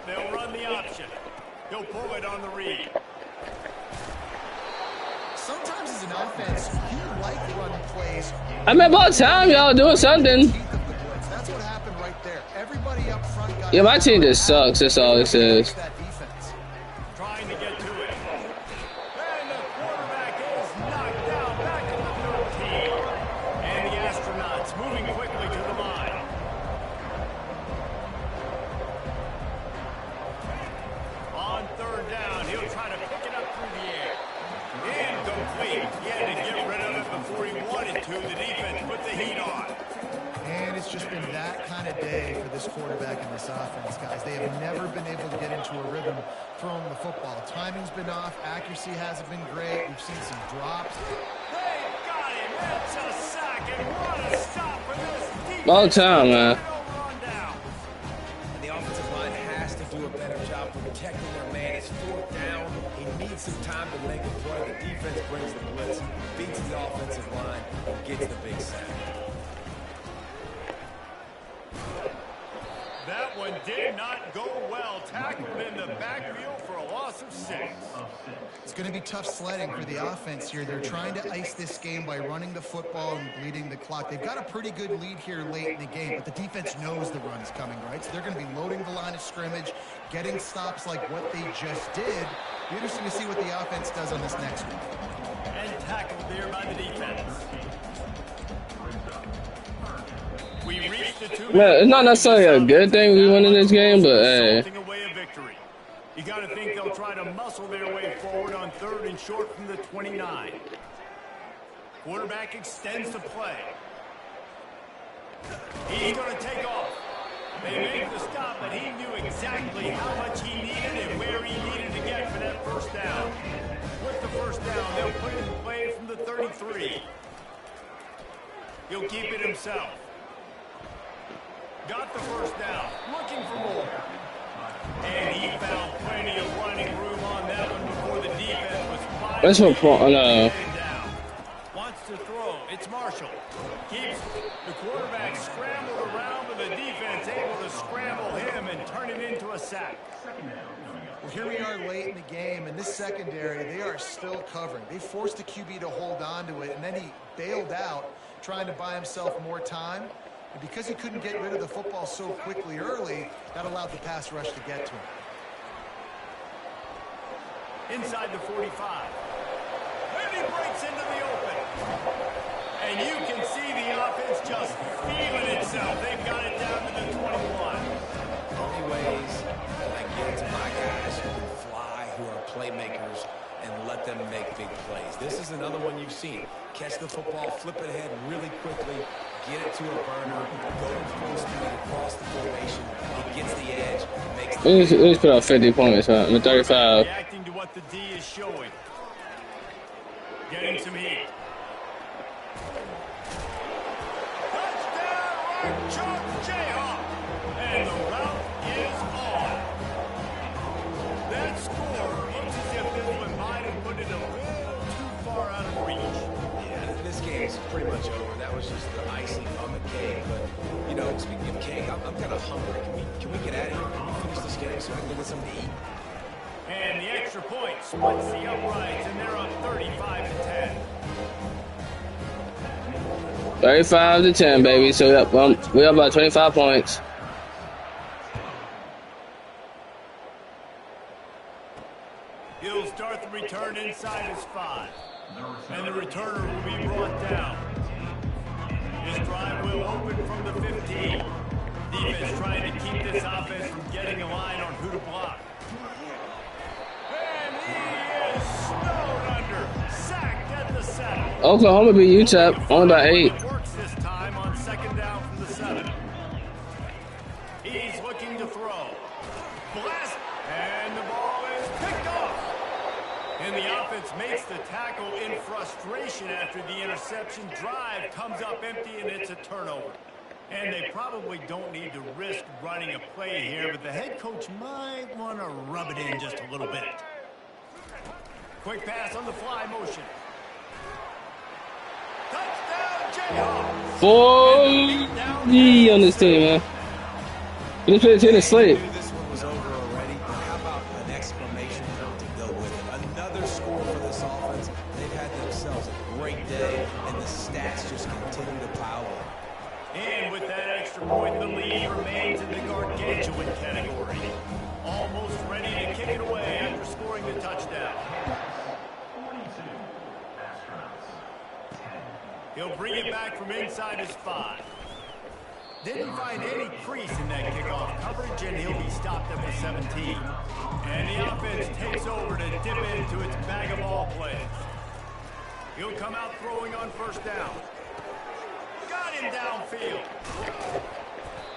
They'll run the option. He'll pull it on the read. Sometimes as an offense, you like running plays. I mean, about time y'all doing something. That's what happened right there. Everybody up front got Yeah, my team just sucks. That's all it is. that defense. Trying to get to it. And the quarterback is knocked down back to the 13. And the astronauts moving quickly to the line. On 3rd down, he'll try to pick it up through the air. Incomplete. He had to get rid of it before he wanted to. The defense put the heat on. And it's just been that kind of day for this quarterback and this offense, guys. They have never been able to get into a rhythm throwing the football. Timing's been off. Accuracy hasn't been great. We've seen some drops. They got him. It's a sack. And what a stop for this defense. All time, man. And the offensive line has to do a better job protecting their man. It's 4th down. He needs some time to make a play. The defense brings the blitz, beats the offensive line, gets the big sack. That one did not go well. Tackled in the backfield for a loss of 6. It's going to be tough sledding for the offense here. They're trying to ice this game by running the football and bleeding the clock. They've got a pretty good lead here late in the game, but the defense knows the run's coming, right? So they're going to be loading the line of scrimmage, getting stops like what they just did. Be interesting to see what the offense does on this next one. And tackled there by the defense. We reached the 2-minute. Man, it's not necessarily a good thing we win in this game, but hey. Away a victory. You got to think they'll try to muscle their way forward on 3rd and short from the 29. Quarterback extends the play. He's going to take off. They made the stop, but he knew exactly how much he needed and where he needed to get for that 1st down. With the 1st down, they'll put it in play from the 33. He'll keep it himself. Got the 1st down, looking for more. And he found plenty of running room on that one before the defense was finally That's what down. Wants to throw. It's Marshall. Keeps the quarterback scrambled around, but the defense able to scramble him and turn it into a sack. Well, here we are late in the game, and this secondary, they are still covering. They forced the QB to hold on to it, and then he bailed out, trying to buy himself more time. And because he couldn't get rid of the football so quickly early, that allowed the pass rush to get to him. Inside the 45. And he breaks into the open. And you can see the offense just feeling itself. They've got it down to the 21. Only ways I get to my guys who can fly, who are playmakers, and let them make big plays. This is another one you've seen. Catch the football, flip it ahead really quickly, get it to a burner, go to full speed across the formation. He gets the edge, makes the Let's put out 50 points, huh? I'm at 35. Reacting to what the D is showing. Getting some heat. Touchdown, Jayhawks! And the route is on. That score looks as if this one might have put it a little too far out of reach. Yeah, this game's pretty much over. That was just the icing on the cake. But, you know, speaking of cake, I'm kind of hungry. Can we get out of here? Can we finish this game so I can go get something to eat? And the extra point splits the uprights, and they're up 35-10. 35-10, baby. So we up about 25 points. He'll start the return inside his 5. And the returner will be brought down. This drive will open from the 15. Defense trying to keep this offense from getting a line on who to block. And he is snowed under. Sacked at the 7. Oklahoma beat UTEP only by 8. Works this time on 2nd down from the 7. He's looking to throw. Blast. And the ball is motion after the interception. Drive comes up empty, and it's a turnover. And they probably don't need to risk running a play here, but the head coach might want to rub it in just a little bit. Quick pass on the fly motion. Touchdown, Jayhawks! 40 on this team, man. This play the slate. This one was over already, but how about an exclamation point to go with it? Another score for this offense. They've had themselves a great day, and the stats just continue to pile up. And with that extra point, the lead remains in the gargantuan category. Almost ready to kick it away after scoring the touchdown. He'll bring it back from inside his 5. Didn't find any crease in that kickoff coverage, and he'll be stopped at the 17. And the offense takes over to dip into its bag of all plays. He'll come out throwing on first down. Got him downfield.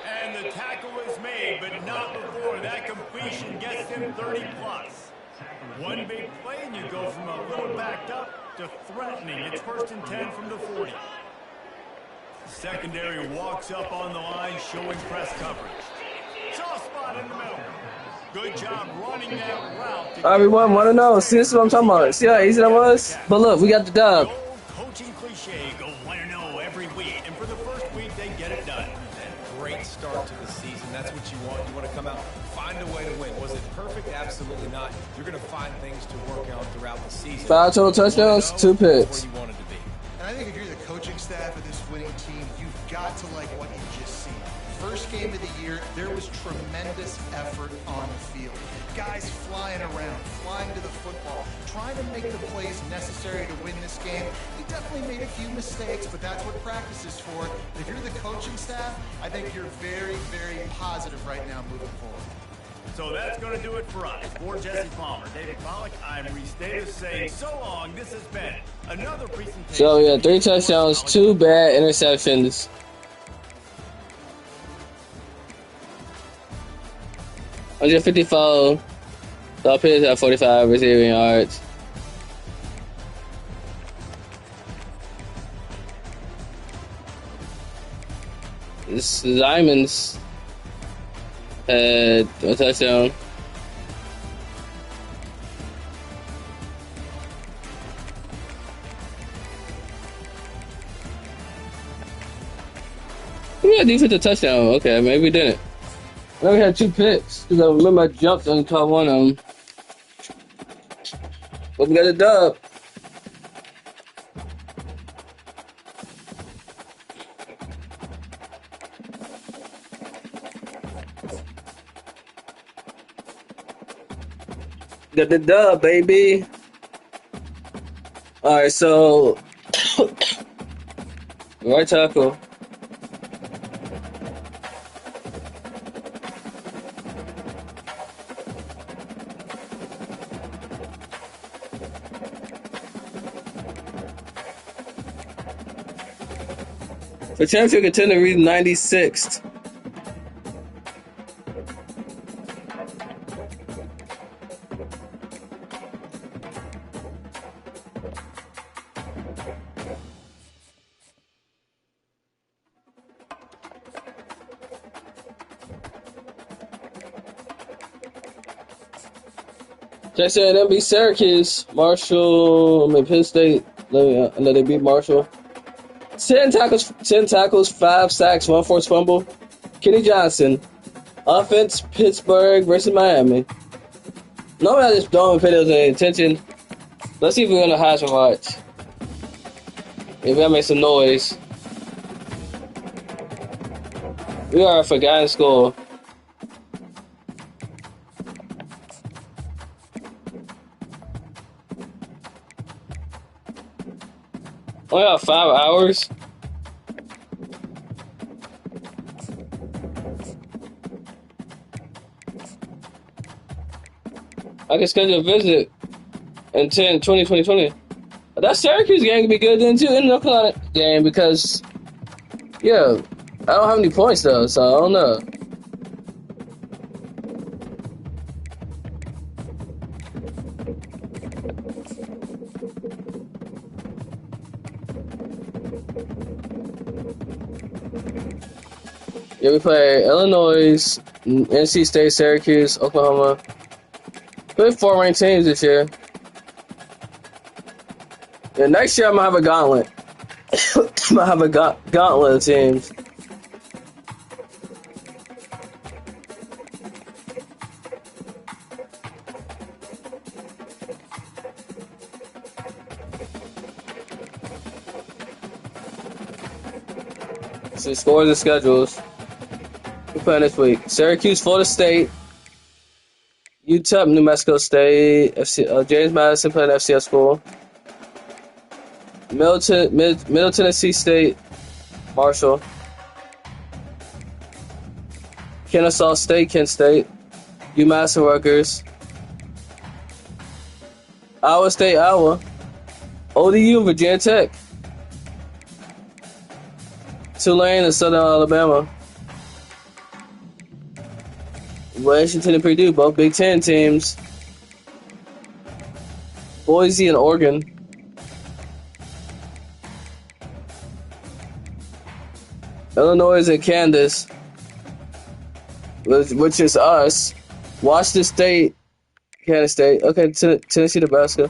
And the tackle is made, but not before that completion gets him 30-plus. One big play, and you go from a little backed up to threatening. It's 1st and 10 from the 40. Secondary walks up on the line, showing press coverage. Soft spot in the middle. Good job running that route. Everyone want to know. See, this is what I'm talking about. See how easy that was? But look, we got the dub. The old coaching cliche, go win or no every week. And for the first week, they get it done. Great start to the season. That's what you want. You want to come out, find a way to win. Was it perfect? Absolutely not. You're going to find things to work on throughout the season. 5 total touchdowns, 2 picks. Where you wanted to be. And I think if you're the coaching staff of this winning team, you've got to like what you've just seen. First game of the year, there was tremendous effort on the field. Guys flying around, flying to the football, trying to make the plays necessary to win this game. He definitely made a few mistakes, but that's what practice is for. If you're the coaching staff, I think you're very, very positive right now moving forward. So that's going to do it for us. For Jesse Palmer, David Pollack, I'm Reese Davis saying so long. This has been another presentation. So, yeah, 3 touchdowns, 2 bad interceptions. 154. So Pitts at 45 receiving yards. Simons had a touchdown. We had defensive touchdown. Okay, maybe we didn't. Maybe we had 2 picks because I remember I jumped on the top one of them. But we got a dub. Got the dub, baby. All right, so right tackle. For championship contender, read 96th. Texas A&M beat Syracuse. Penn State. I know they beat Marshall. 10 tackles, 5 sacks, 1 forced fumble. Kenny Johnson. Offense, Pittsburgh versus Miami. Normally I just don't pay those any attention. Let's see if we're going to Heisman watch. Maybe I make some noise. We are a forgotten school. Only got 5 hours. I can schedule a visit in 2020. That Syracuse game could be good then too. In the North Carolina game because, yeah, I don't have any points though, so I don't know. Yeah, we play Illinois, NC State, Syracuse, Oklahoma. We have 4 ranked teams this year. Yeah, next year I'm gonna have a gauntlet. I'm gonna have a gauntlet of teams. So scores and schedules. We're playing this week. Syracuse, Florida State. UTEP, New Mexico State. James Madison playing FCS school. Middle Tennessee State, Marshall. Kennesaw State, Kent State. UMass and Rutgers. Iowa State, Iowa. ODU, Virginia Tech. Tulane and Southern Alabama. Washington and Purdue, both Big Ten teams. Boise and Oregon. Illinois and Kansas, which is us. Washington State, Kansas State. Okay, Tennessee, Nebraska.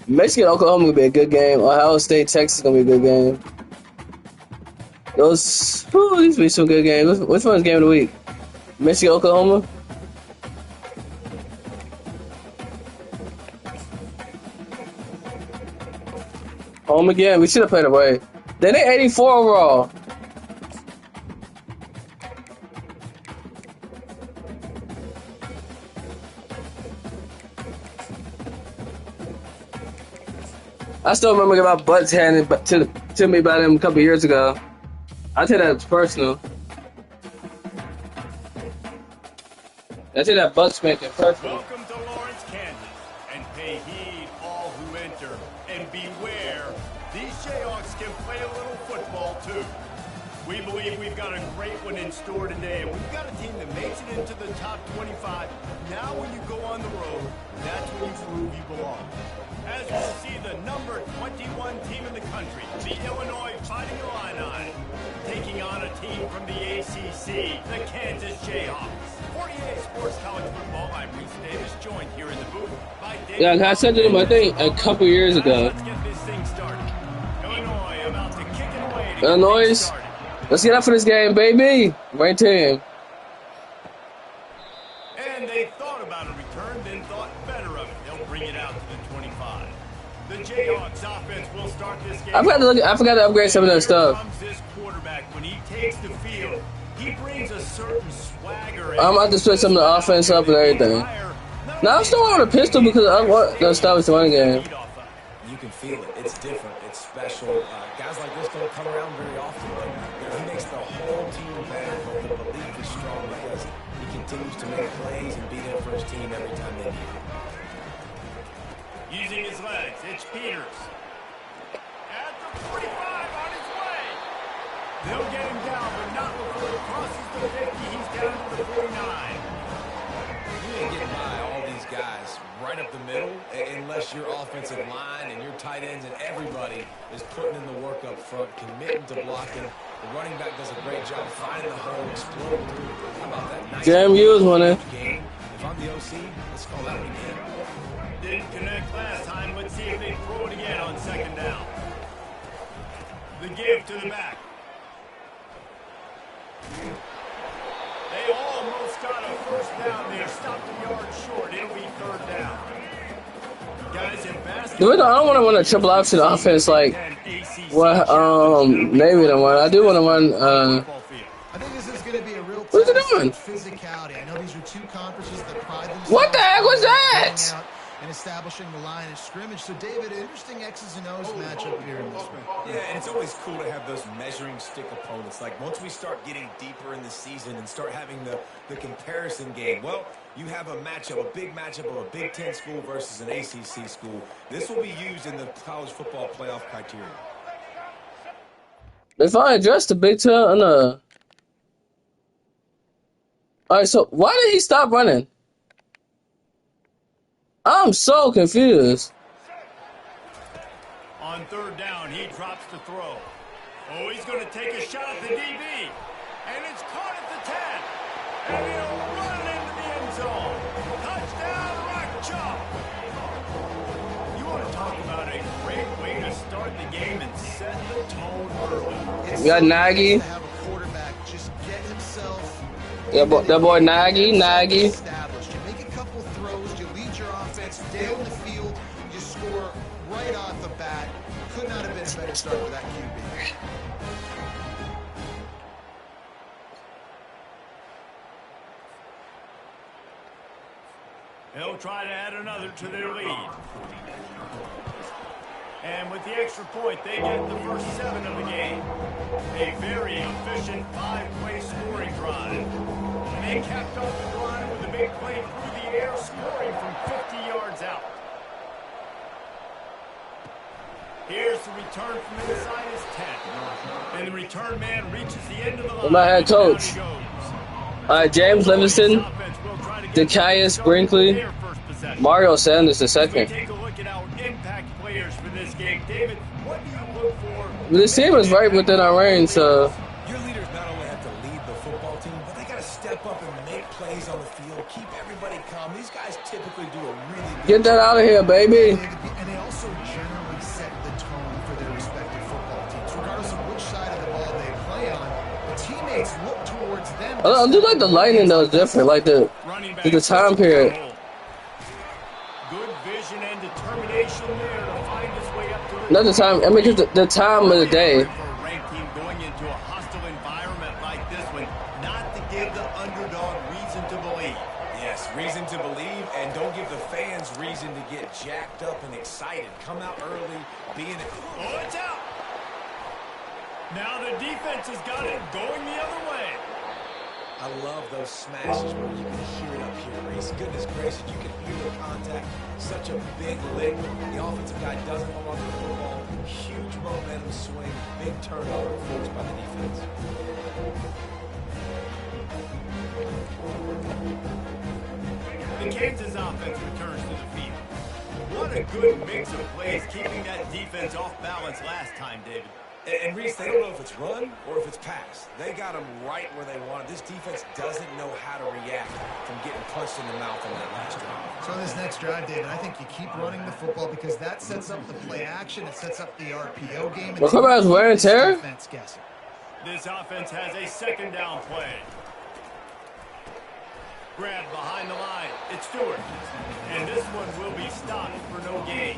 Michigan, Oklahoma gonna be a good game. Ohio State, Texas gonna be a good game. These will be some good games. Which one's game of the week? Michigan, Oklahoma. Home again. We should have played away. Then they 84 overall. I still remember getting my butts handed to me by them a couple years ago. I take that as personal. I take that butt spanking personal. Welcome to Lawrence, Kansas, and pay heed all who enter, and beware, these Jayhawks can play a little football too. We believe we've got a great one in store today, and we've got a team that makes it into the top 25. Now when you go on the road, that's when you prove you belong. As we'll see the number 21 team in the country, the Illinois Fighting Illini, taking on a team from the ACC, the Kansas Jayhawks. 48 Sports College Football, I'm Reese Davis, joined here in the booth by David. Yeah, I said to them, I think, a couple years ago. Let's get this thing started. Illinois about to kick it away. Illinois, let's get up for this game, baby. Right team. And they thought about a return, then thought better of it. They'll bring it out to the 25. The Jayhawks offense will start this game. I forgot to upgrade some of that stuff. Here comes this quarterback. When he takes the field, he brings a certain swagger. I'm about to switch some of the offense up and everything. Now I'm still on a pistol because I want to establish the running game. You can feel it. It's different. It's special. Guys like this don't come around very often, but he makes the whole team better. But the belief is strong because he continues to make plays and be there for his team every time they need him. Using his legs, it's Peters. At the 45 on his way. They'll get him down, but not before he crosses the 50. He's down to the 49. You ain't getting by all these guys right up the middle unless your offensive line and your tight ends and everybody is putting in the work up front, committing to blocking. The running back does a great job finding the hole, exploding through. How about that? Nice JMU is winning. game. If I'm the OC, let's call that one again. Didn't connect last time. Let's see if they throw it again on second down. The give to the back. They almost got a first down there. Stopped a yard short. It'll be third down. Guys, in basketball, I don't want to run a triple option offense like what Navy done run. I do want to run. I think this is going to be a real What's it test doing? of physicality. I know these are two conferences that pride themselves. What the heck was on that? going out and establishing the line of scrimmage. So, David, interesting X's and O's matchup here in this one. Yeah, and it's always cool to have those measuring stick opponents. Like, once we start getting deeper in the season and start having the comparison game, well, you have a matchup, a big matchup of a Big Ten school versus an ACC school. This will be used in the college football playoff criteria. If I address the Big Ten, all right, so why did he stop running? I'm so confused. On third down, he drops the throw. Oh, he's going to take a shot at the DB. And it's caught at the 10. And he'll run into the end zone. Touchdown, Rock Chalk. You want to talk about a great way to start the game and set the tone early. We got Nagy. To have a quarterback just get himself. That boy Nagy. Established. You make a couple throws, you lead your offense down the field, you score right off the bat. Could not have been a better start for that QB. They'll try to add another to their lead. And with the extra point, they get the first 7 of the game. A very efficient 5-play scoring drive. And they capped off the drive with a big play through the air, scoring from 50 yards out. Here's the return from inside his 10. And the return man reaches the end of the line. My head coach. All right, James Livingston, Dekias Brinkley, Mario Sanders the second. Take a look at our impact players for this game. David, what do you look for? This team is right within our range, so Your leaders not only have to lead the football team, but they got to step up and make plays on the field, keep everybody calm. These guys typically do a really good get that out of here, baby. And they also generally set the tone for their respective football teams. Regardless of which side of the ball they play on, the teammates look towards them. I do like the lighting though, different, like the time period. Good vision and determination there to find his way up to Not the time. I mean, just the time of the day. For a ranked team going into a hostile environment like this one, not to give the underdog reason to believe. Yes, reason to believe, and don't give the fans reason to get jacked up and excited. Come out early, be in it. Oh, it's out. Now the defense has got it going the other way. I love those smashes where you can hear it up here, Reese. Goodness gracious, you can hear the contact. Such a big lick. The offensive guy doesn't hold on to the football. Huge momentum swing. Big turnover forced by the defense. The Kansas offense returns to the field. What a good mix of plays, keeping that defense off balance last time, David. And Reese, they don't know if it's run or if it's pass. They got them right where they want it. This defense doesn't know how to react from getting punched in the mouth on that last drive. So on this next drive, David, I think you keep running the football because that sets up the play action. It sets up the RPO game. Well, come on, wear and tear. Defense guessing. This offense has a second down play. Grab behind the line. It's Stewart. And this one will be stopped for no gain.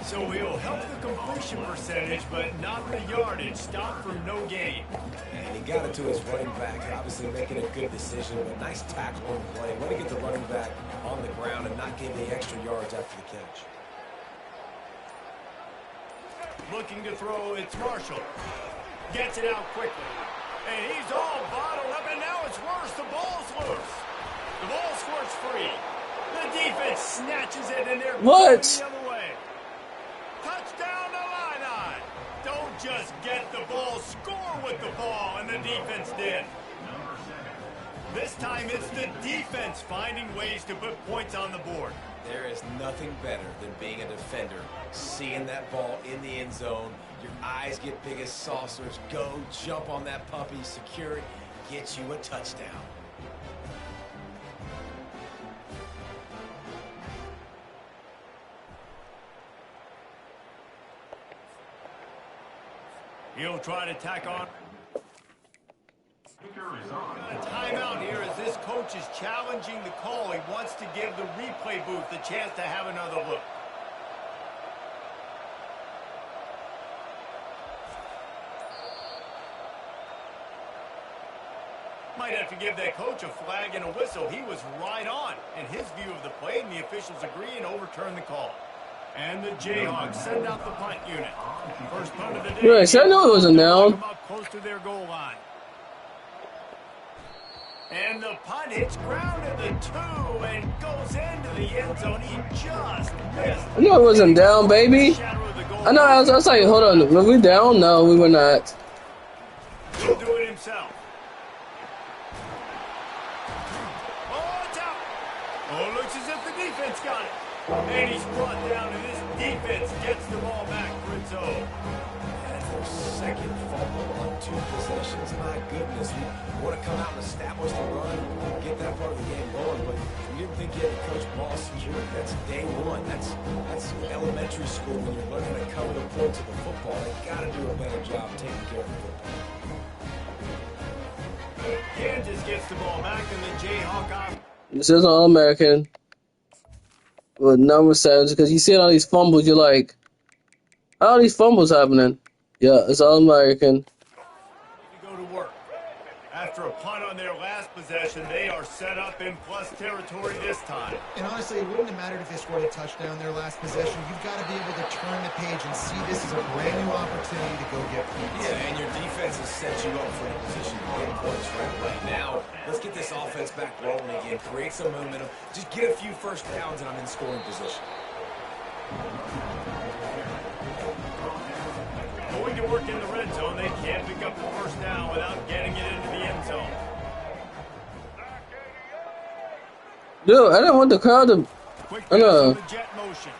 So he'll help the completion percentage, but not the yardage. Stop for no gain. And he got it to his running back, obviously making a good decision, but nice tackle and play. Way to get the running back on the ground and not give the extra yards after the catch. Looking to throw, it's Marshall. Gets it out quickly. And he's all bottled up, and now it's worse. The ball's loose. The ball squirts free. The defense snatches it, and they're going the other way. Touchdown to Illini. Don't just get the ball, score with the ball, and the defense did. This time it's the defense finding ways to put points on the board. There is nothing better than being a defender, seeing that ball in the end zone. Your eyes get big as saucers. Go, jump on that puppy, secure it, get you a touchdown. He'll try to tack on. A timeout here as this coach is challenging the call. He wants to give the replay booth the chance to have another look. Might have to give that coach a flag and a whistle. He was right on in his view of the play, and the officials agree and overturn the call. And the Jayhawks send out the punt unit. First punt of the day. Right, so I know it wasn't down. Close to their goal line. And the punt hits ground at the 2 and goes into the end zone. He just missed. I know it wasn't down, baby. I know. I was like, hold on. Were we down? No, we were not. He'll do it himself. Oh, it's out. Oh, looks as if the defense got it. And he's brought down, and this defense gets the ball back for its own. That's their second fumble on 2 possessions. My goodness. We want to come out and establish the run, get that part of the game going, but we didn't think you had to coach ball security. That's day one. That's elementary school when you're learning to cover the points of the football. They got to do a better job taking care of the football. Kansas gets the ball back in the Jayhawk offense. This is All-American with number 7 because you see all these fumbles. You're like, how are these fumbles happening? Yeah, it's All-American. To go to work. After a punt on their last possession, they are set up in plus territory this time. And honestly, it wouldn't have mattered if they scored a touchdown their last possession. You've got to be able to turn the page and see this as a brand new opportunity to go get points. Yeah, and your defense has set you up for the position to get points right away. Now, let's get this offense back rolling again, create some momentum, just get a few first downs, and I'm in scoring position. Going to work in the red zone, they can't pick up the first down without getting it into the end zone. Dude, I didn't want the crowd to. Quick I know. pass on the jet motion.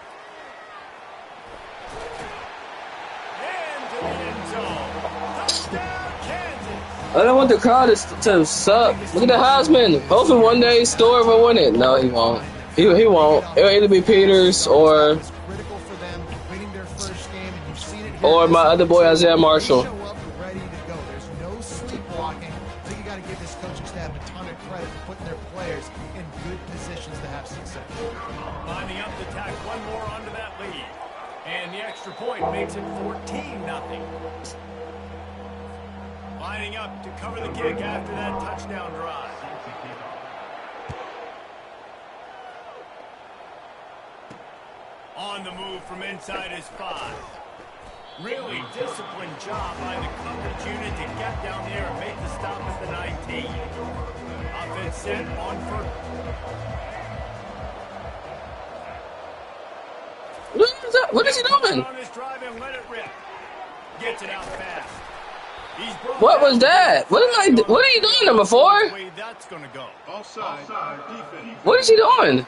Into the end zone. Touchdown, Kansas. I don't want the crowd to suck. Look at the Heisman. Hopefully one day Story will win it. No, he won't. He won't. It'll either be Peters or Critical for them winning their first game, and you've seen it here. or my other boy Isaiah Marshall. Show up ready to go. There's no sleepwalking. I think you got to give this coaching staff a ton of credit for putting their players in good positions to have success. Lining up to tack one more onto that lead. And the extra point makes it 14-0. Lining up to cover the kick after that touchdown drive. On the move from inside his 5. Really disciplined job by the coverage unit to get down there and make the stop at the 19. Offense set on first. What is he doing? On his drive and let it rip. Gets it out fast. What was that? What are you doing, number 4? That's gonna go. What is he doing?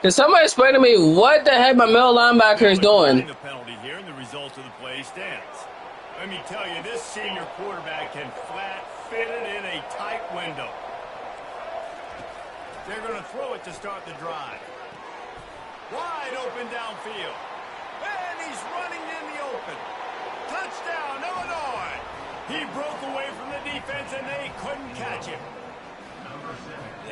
Can somebody explain to me what the heck my middle linebacker is doing? The penalty here and the result of the play stands. Let me tell you, this senior quarterback can flat fit it in a tight window. They're going to throw it to start the drive. Wide open downfield. And he's running in the open. Touchdown, Illinois. He broke away from the defense and they couldn't catch him.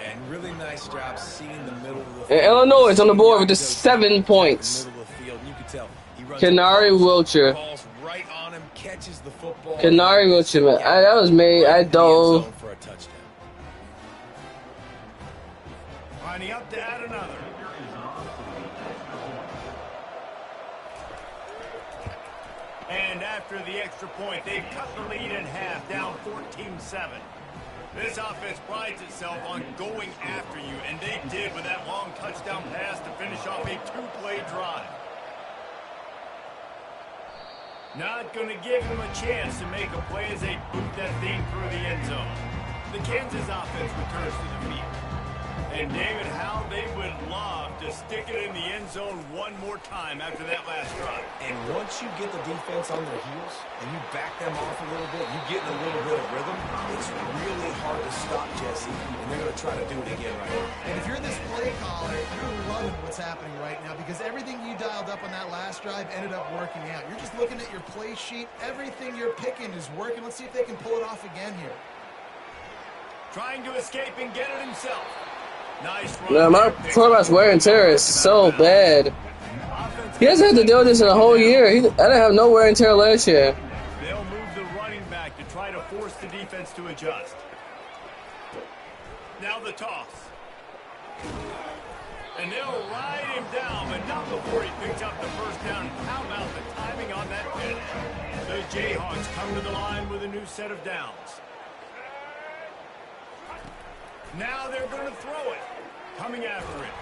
And really nice job seeing the middle of the field. And Illinois is on the board with the 7 points. Kenari Wilcher. Right on him, catches the football. Kenari Wilcher, man. That was me. I dove. For a touchdown. Lining up to add another. And after the extra point, they've cut the lead in half, down 14-7. This offense prides itself on going after you, and they did with that long touchdown pass to finish off a 2-play drive. Not going to give him a chance to make a play as they boot that thing through the end zone. The Kansas offense returns to the field. And David, how they would love to stick it in the end zone one more time after that last drive. And once you get the defense on their heels and you back them off a little bit, you get in a little bit of rhythm, it's really hard to stop Jesse, and they're going to try to do it again right now. And if you're this play caller, you're loving what's happening right now because everything you dialed up on that last drive ended up working out. You're just looking at your play sheet. Everything you're picking is working. Let's see if they can pull it off again here. Trying to escape and get it himself. Nice run. No, my quarterback's wear and tear is so bad. He hasn't had to deal with this in a whole year. I didn't have no wear and tear last year. They'll move the running back to try to force the defense to adjust. Now the toss. And they'll ride him down, but not before he picks up the first down. How about the timing on that pitch? The Jayhawks come to the line with a new set of downs. Now they're going to throw it. Coming after it.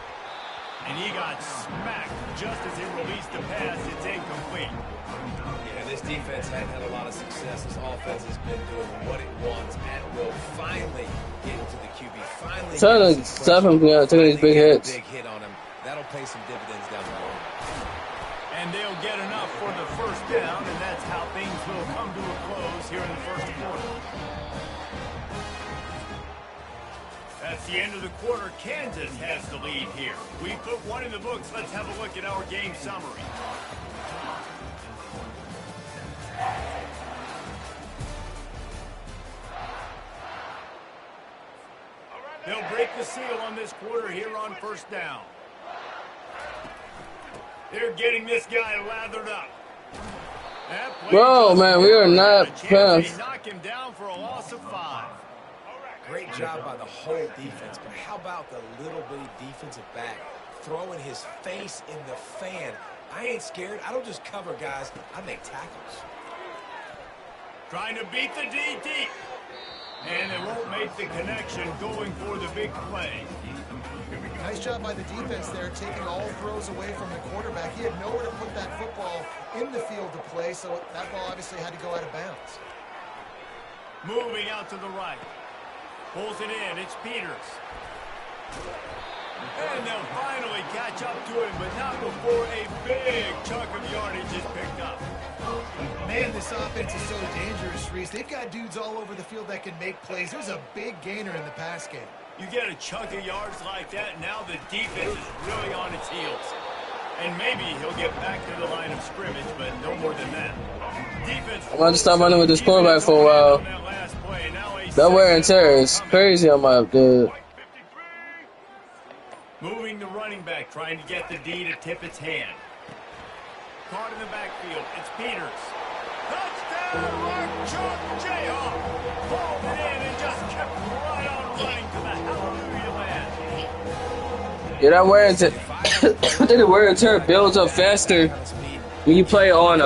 And he got smacked just as he released the pass. It's incomplete. Yeah, this defense hadn't had a lot of success. This offense has been doing what it wants and will finally get into the QB. Finally Trying to stop him from taking these big hits. Big hit on him. That'll pay some dividends down the road. And they'll get enough for the first down, and that's how things will come to a close here in the first quarter. the end of the quarter. Kansas has the lead here. We put one in the books. Let's have a look at our game summary. They'll break the seal on this quarter here on first down. They're getting this guy lathered up. Whoa, man, we are not past. Knock him down for a loss of 5. Great job by the whole defense, but how about the little bitty defensive back throwing his face in the fan? I ain't scared. I don't just cover guys. I make tackles. Trying to beat the DT. And it won't make the connection, going for the big play. Nice job by the defense there, taking all throws away from the quarterback. He had nowhere to put that football in the field to play, so that ball obviously had to go out of bounds. Moving out to the right. Pulls it in. It's Peters. And they'll finally catch up to him, but not before a big chunk of yardage is picked up. Man, this offense is so dangerous, Reese. They've got dudes all over the field that can make plays. There's a big gainer in the pass game. You get a chunk of yards like that, now the defense is really on its heels. And maybe he'll get back to the line of scrimmage, but no more than that. Defense. I'm going to stop running with this quarterback for a while. That wear and tear is crazy on my dude. Moving the running back, trying to get the D to tip its hand. Caught in the backfield. It's Peters. Touchdown, Mark Jayhawk. Pulled it in and just kept right on running to the hallelujah land. Yeah, that wear and tear. I think the wear and tear builds up faster when you play on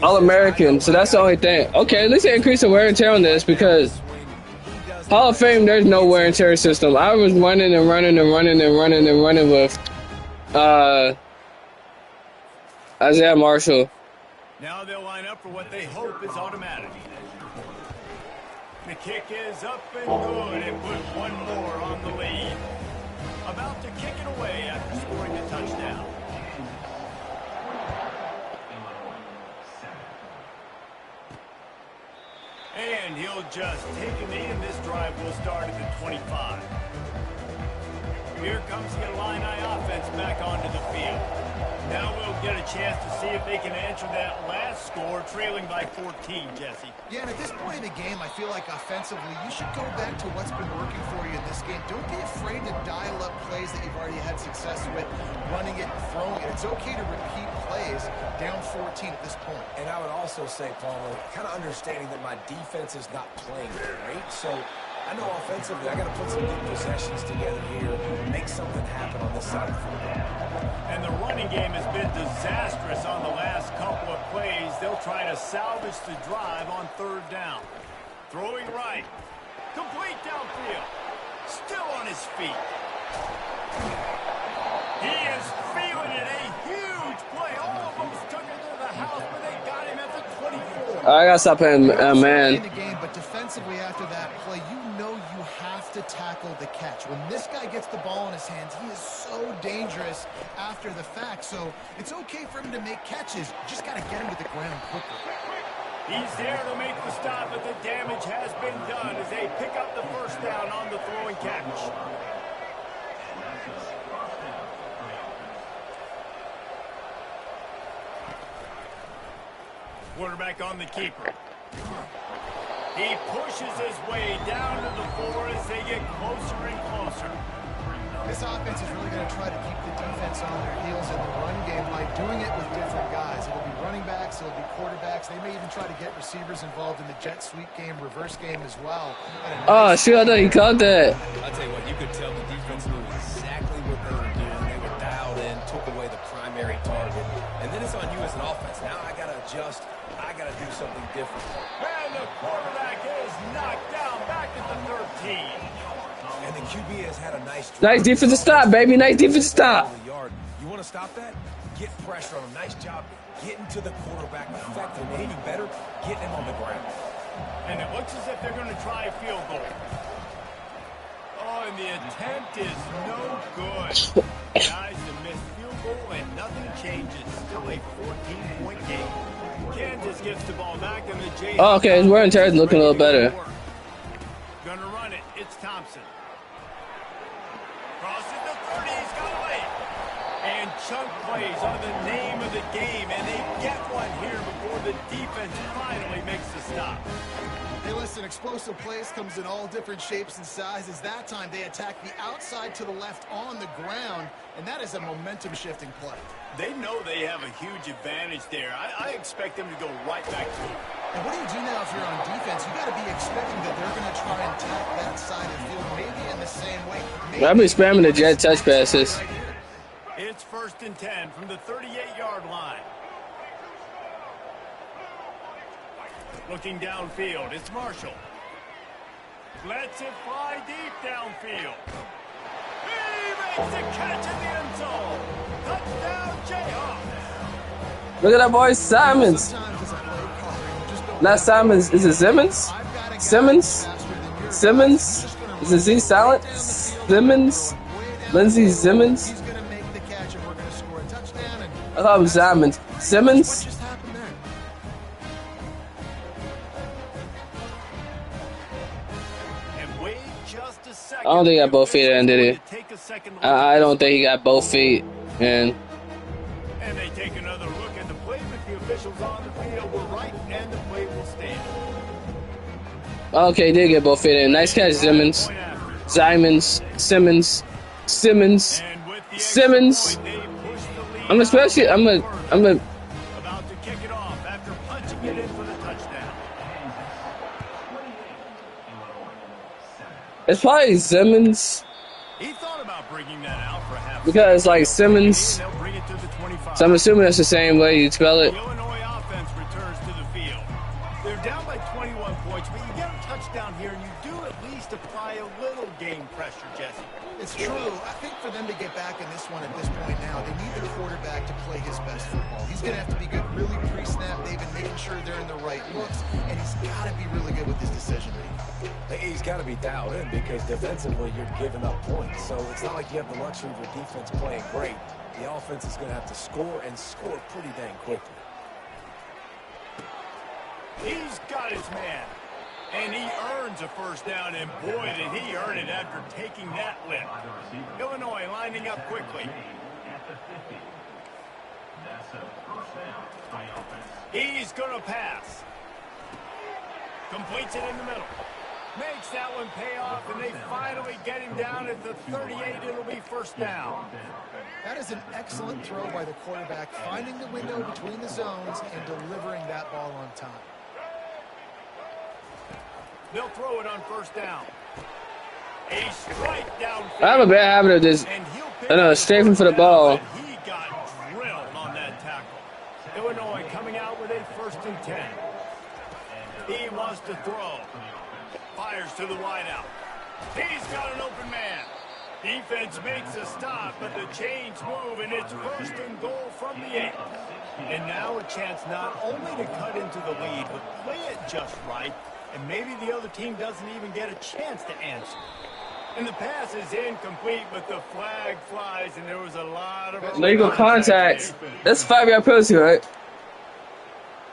All-American. So that's the only thing. Okay, at least they increased the wear and tear on this because Hall of Fame, there's no wear and tear system. I was running and running and running and running and running with Isaiah Marshall. Now they'll line up for what they hope is automatic. The kick is up and good. It put one more on the lead. About to kick it away after scoring the touchdown. And he'll just take a knee, and this drive will start at the 25. Here comes the Illini offense back onto the field. Now we'll get a chance to see if they can answer that last score, trailing by 14, Jesse. Yeah, and at this point in the game, I feel like offensively, you should go back to what's been working for you in this game. Don't be afraid to dial up plays that you've already had success with, running it and throwing it. It's okay to repeat plays down 14 at this point. And I would also say, Palmer, kind of understanding that my defense is not playing great, so I know offensively I got to put some good possessions together here, make something happen on this side of the football. And the running game has been disastrous on the last couple of plays. They'll try to salvage the drive on third down. Throwing right. Complete downfield. Still on his feet. He is feeling it. A huge play. Almost took it to the house, but they got him at the 24. I gotta stop playing man. In the game, but defensively after that play, you know you have to tackle the catch. When this guy gets the ball in his hands, he is so dangerous after the fact. So it's okay for him to make catches. You just got to get him to the ground quickly. He's there to make the stop, but the damage has been done as they pick up the first down on the throwing catch. Quarterback on the keeper. He pushes his way down to the floor as they get closer and closer. This offense is really going to try to keep the defense on their heels in the run game by doing it with different guys. It'll be running backs, it'll be quarterbacks. They may even try to get receivers involved in the jet sweep game, reverse game as well. Oh, shoot, I thought he caught that. I'll tell you what, you could tell the defense knew exactly what they were doing. They were dialed in, took away the primary target. And then it's on you as an offense. Now I got to adjust. I got to do something different. And the quarterback is knocked down back at the 13. And the QB has had a nice defensive stop, baby. Nice defensive stop. You want to stop that? Get pressure on him. Nice job getting to the quarterback effectively. Even better, getting him on the ground. And it looks as if they're going to try a field goal. Oh, and the attempt is no good. Guys, a missed field goal and nothing changes. Still a 14-point game. Kansas gets the ball back and the Jayhawks. Oh, okay, his wear and tear is looking a little better. Gonna run it. It's Thompson. Crosses the 30. He's got away. And chunk plays are the name of the game, and they get one here before the defense finally makes the stop. Hey, listen, explosive plays comes in all different shapes and sizes. That time they attack the outside to the left on the ground, and that is a momentum-shifting play. They know they have a huge advantage there. I expect them to go right back to it. And what do you do now if you're on defense? You got to be expecting that they're going to try and attack that side of the field, maybe in the same way. I've been spamming the jet touch passes. It's 1st and 10 from the 38-yard line. Looking downfield, it's Marshall. Lets it fly deep downfield. He makes the catch in the end zone. Touchdown, Jayhawks. Look at that boy, Simons. Not Simons. Is it Simmons? Simmons? Simmons? Is it Z silent? Simmons? Lindsey Simmons? He's going to make the catch, and we're going to score a touchdown. I thought it was Simons. Simmons? I don't think he got both feet in, did he? I don't think he got both feet in. And they take another look at the play, but the officials on the field were right, and the play will stand. Okay, he did get both feet in. Nice catch, Simmons. Simons. Simmons. Simmons. Simmons. I'm about to kick it off after punching it in for the touchdown. It's probably Simmons. He thought about bringing that out for half. Because like Simmons. Bring it to the 25. So I'm assuming that's the same way you spell it. The Illinois offense returns to the field. They're down by 21 points, but you get a touchdown here, and you do at least apply a little game pressure, Jesse. It's true. I think for them to get back in this one at this point now, they need the quarterback to play his best football. He's going to have to be good really pre-snap. They've been making sure they're in the right looks, and he's got to be really good with his decision-making. He's got to be dialed in because defensively you're giving up points. So it's not like you have the luxury of your defense playing great. The offense is going to have to score and score pretty dang quickly. He's got his man. And he earns a first down, and boy, did he earn it after taking that lift. Illinois lining up quickly. He's going to pass. Completes it in the middle. Makes that one pay off, and they finally get him down at the 38. It'll be first down. That is an excellent throw by the quarterback, finding the window between the zones and delivering that ball on time. They'll throw it on first down. A strike down. I have a bad habit of this. Strafing for the ball. He got drilled on that tackle. Illinois coming out with a 1st and 10. He wants to throw. Fires to the wideout. He's got an open man. Defense makes a stop, but the chains move, and it's 1st and goal from the 8. And now a chance not only to cut into the lead, but play it just right. And maybe the other team doesn't even get a chance to answer. And the pass is incomplete, but the flag flies, and there was a lot of legal contact. That's 5-yard penalty, right?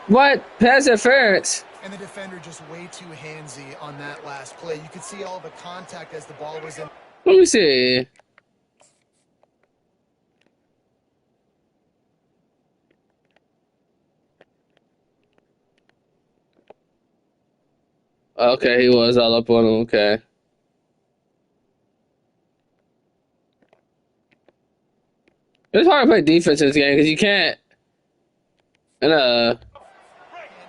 What? Pass interference. And the defender just way too handsy on that last play. You could see all the contact as the ball was in. Let me see. Okay, he was all up on him. Okay. It's hard to play defense in this game because you can't. And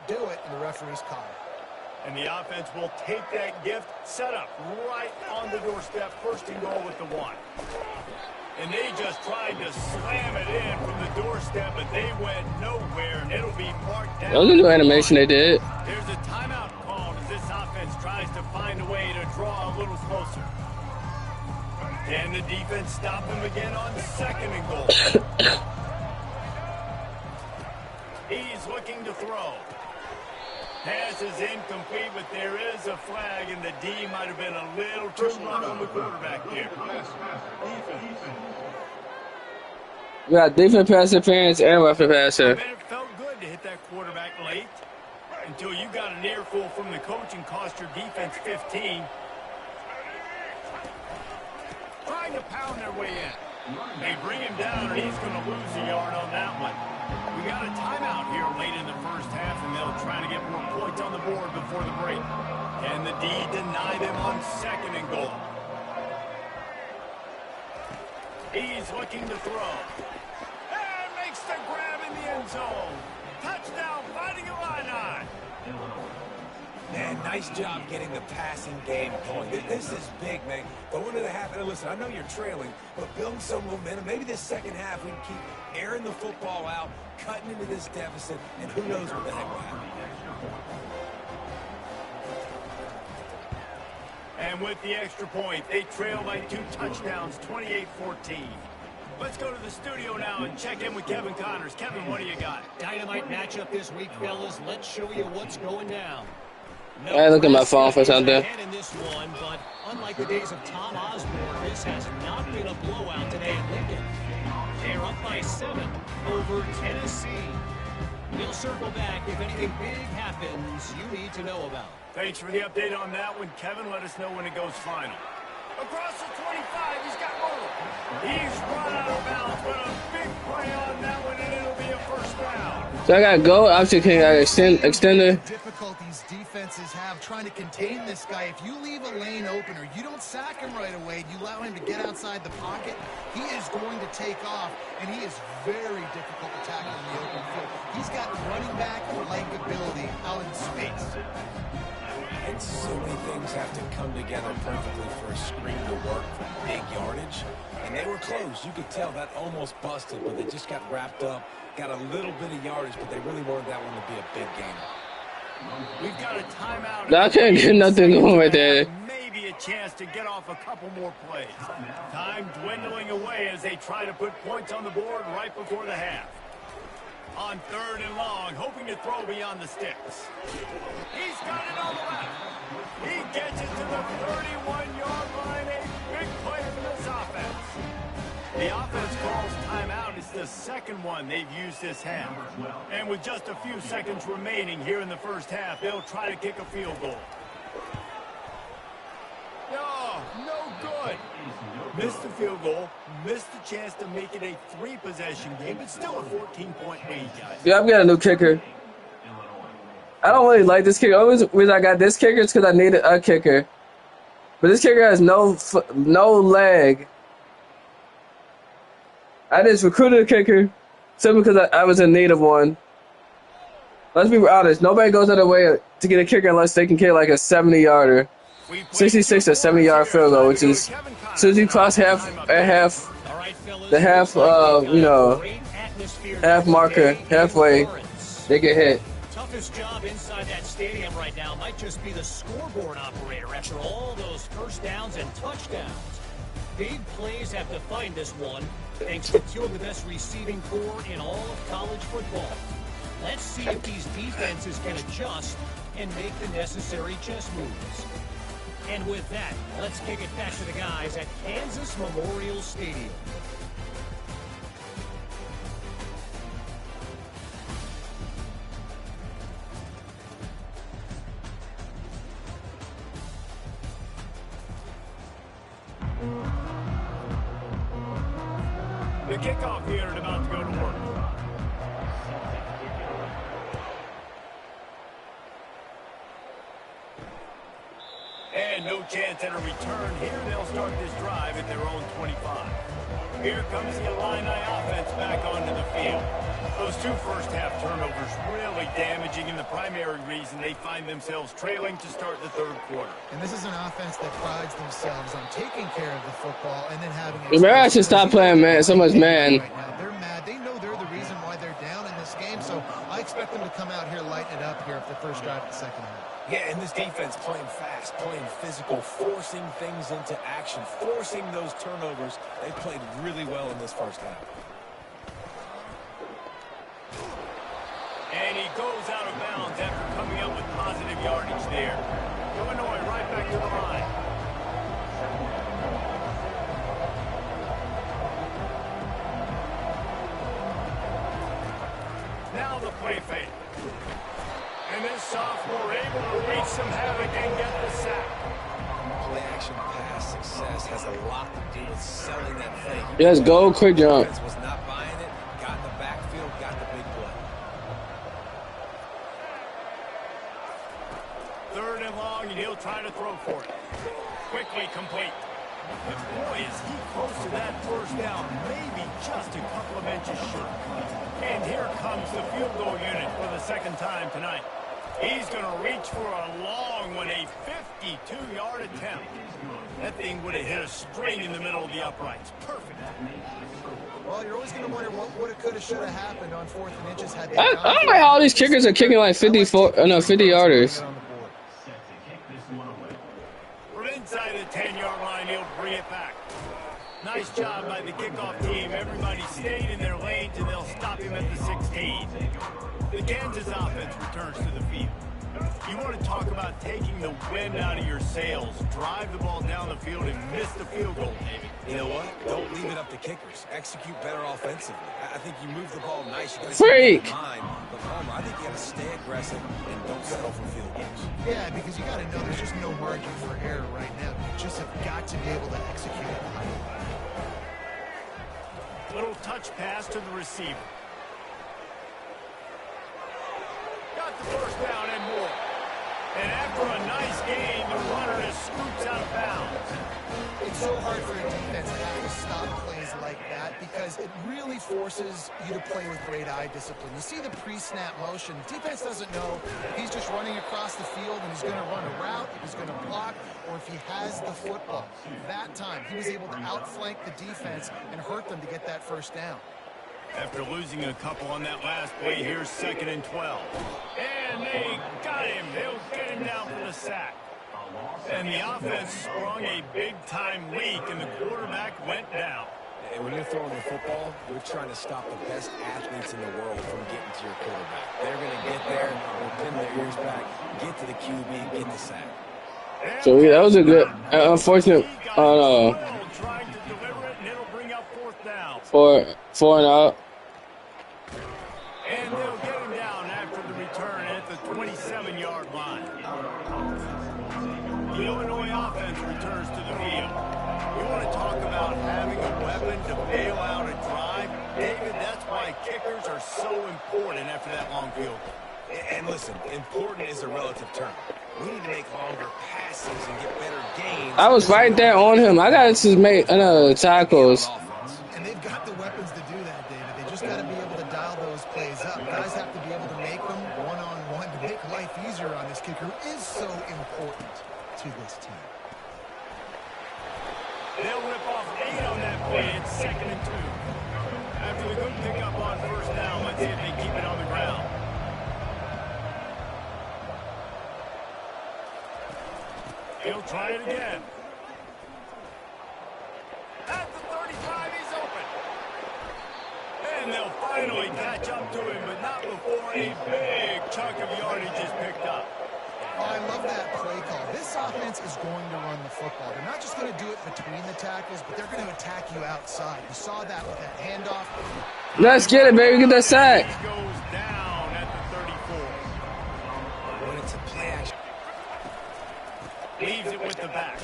do it, and the referee's caught it. And the offense will take that gift, set up right on the doorstep, 1st and goal with the 1. And they just tried to slam it in from the doorstep, but they went nowhere, and it'll be marked down. that was a new animation they did. There's a timeout called as this offense tries to find a way to draw a little closer. Can the defense stop him again on 2nd and goal? He's looking to throw. Pass is incomplete, but there is a flag, and the D might have been a little too rough on the quarterback there. We got defense pass interference and roughing passer. I bet it felt good to hit that quarterback late until you got an earful from the coach and cost your defense 15. trying to pound their way in. They bring him down, and he's going to lose a yard on that one. We got a timeout here late in the first half, and they'll try to get more points on the board before the break. Can the D deny them on 2nd and goal? He's looking to throw. And makes the grab in the end zone. Touchdown, Fighting Illini. Man, nice job getting the passing game going. This is big, man. Going to the half, and listen, I know you're trailing, but building some momentum. Maybe this second half we can keep airing the football out, cutting into this deficit, and who knows what the heck will happen. And with the extra point, they trail by 2 touchdowns, 28-14. Let's go to the studio now and check in with Kevin Connors. Kevin, what do you got? Dynamite matchup this week, fellas. Let's show you what's going down. No, I look at my phone for something. in this one, but unlike the days of Tom Osborne, this has not been a blowout today at Lincoln. They're up by 7 over Tennessee. We'll circle back if anything big happens you need to know about. Thanks for the update on that one, Kevin. Let us know when it goes final. Across the 25, he's got room. He's run out of bounds, but a big play on that one, and it'll be a first down. So I got to go. Obviously, can I extender? Difficulties defenses have trying to contain this guy. If you leave a lane open or you don't sack him right away, you allow him to get outside the pocket, he is going to take off, and he is very difficult to tackle in the open field. He's got running back-like ability out in space. And so many things have to come together perfectly for a screen to work for big yardage. And they were close. You could tell that almost busted, but they just got wrapped up, got a little bit of yardage, but they really wanted that one to be a big game. We've got a timeout. No, I can't get nothing going right there. Maybe a chance to get off a couple more plays. Time dwindling away as they try to put points on the board right before the half. On 3rd and long, hoping to throw beyond the sticks. He's got it on the left. He gets it to the 31-yard line. A big play for this offense. The offense calls timeout. It's the second one they've used this half. And with just a few seconds remaining here in the first half, they'll try to kick a field goal. Oh, no good. Missed the field goal, missed the chance to make it a 3-possession game, but still a 14-point lead, guys. Yeah, I've got a new kicker. I don't really like this kicker. The only reason I got this kicker is because I needed a kicker. But this kicker has no leg. I just recruited a kicker simply because I was in need of one. Let's be honest. Nobody goes out of their way to get a kicker unless they can kick like a 70-yarder. 66 or 70-yard field goal, which is as soon as you cross half marker, halfway, they get hit. Toughest job inside that stadium right now might just be the scoreboard operator after all those first downs and touchdowns. Big plays have defined this one, thanks to 2 of the best receiving corps in all of college football. Let's see if these defenses can adjust and make the necessary chess moves. And with that, let's kick it back to the guys at Kansas Memorial Stadium. The kickoff here and about to go to work. And no chance at a return here. They'll start this drive at their own 25. Here comes the Illini offense back onto the field. Those 2 first-half turnovers really damaging, and the primary reason they find themselves trailing to start the 3rd quarter. And this is an offense that prides themselves on taking care of the football and then having. Maybe I should stop playing man. So much man. Right now, they're mad. They know they're the reason why they're down in this game. So I expect them to come out here, lighten it up here for the first drive of the second half. Yeah, and this defense playing fast, playing physical, forcing things into action, forcing those turnovers. They played really well in this first half. And he goes out of bounds after coming up with positive yardage there. Illinois right back to the line. Now the play fake. And this sophomore able to wreak some havoc and get the sack. Play-action pass success has a lot to do with selling that fake. Let's go, quick jump. Defense was not buying it, got in the backfield, got the big play. 3rd and long, and he'll try to throw for it. Quickly complete. And boy, is he close to that first down, maybe just a couple of inches short. And here comes the field goal unit for the 2nd time tonight. He's going to reach for a long one, a 52-yard attempt. That thing would have hit a straight in the middle of the uprights. Perfect. Well, you're always going to wonder what would have, could have, should have happened on 4th and inches had they I don't know how all these kickers are kicking like 50 yarders. From inside the 10-yard line, he'll bring it back. Nice job by the kickoff team. Everybody stayed in their lanes, and they'll stop him at the 16. The Kansas offense returns to the field. You want to talk about taking the wind out of your sails. Drive the ball down the field and miss the field goal, David. You know what? Don't leave it up to kickers. Execute better offensively. I think you move the ball nice. You Freak! But Homer, I think you got to stay aggressive and don't settle for field goals. Yeah, because you got to know there's just no margin for error right now. You just have got to be able to execute it. Little touch pass to the receiver. Got the first down and more. And after a nice gain, the runner just scoops out of bounds. It's so hard for a defense to have to stop plays like that because it really forces you to play with great eye discipline. You see the pre-snap motion. Defense doesn't know if he's just running across the field and he's going to run a route, if he's going to block, or if he has the football. That time, he was able to outflank the defense and hurt them to get that first down. After losing a couple on that last play, here's 2nd and 12. And they got him. They'll get him down for the sack. And the offense sprung a big-time leak, and the quarterback went down. And when you're throwing the football, you're trying to stop the best athletes in the world from getting to your quarterback. They're going to get there, they'll pin their ears back, get to the QB, get the sack. So yeah, that was a good, unfortunate, Trying to deliver it, and it'll bring up 4th down. 4 and out. And they'll get him down after the return at the 27-yard line. The Illinois offense returns to the field. You want to talk about having a weapon to bail out a drive? David, that's why kickers are so important after that long field goal. And listen, important is a relative term. We need to make longer passes and get better gains. I was right there on him. I got to make tackles. And they've got the weapons to do that, David. They just got to be able to dial those plays up. Guys have to be able to make them one-on-one to make life easier on this kicker, who is so important to this team. They'll rip off 8 on that play. It's 2nd and 2. After the good pickup on first down, let's see if they keep it on the ground. He'll try it again. At the 35, he's open. And they'll finally catch up to him, but not before a big chunk of yardage is picked up. Oh, I love that play call. This offense is going to run the football. They're not just going to do it between the tackles, but they're going to attack you outside. You saw that with that handoff. Let's get it, baby. Get that sack. Goes down at the 34. When it's a play action. Leaves it with the back.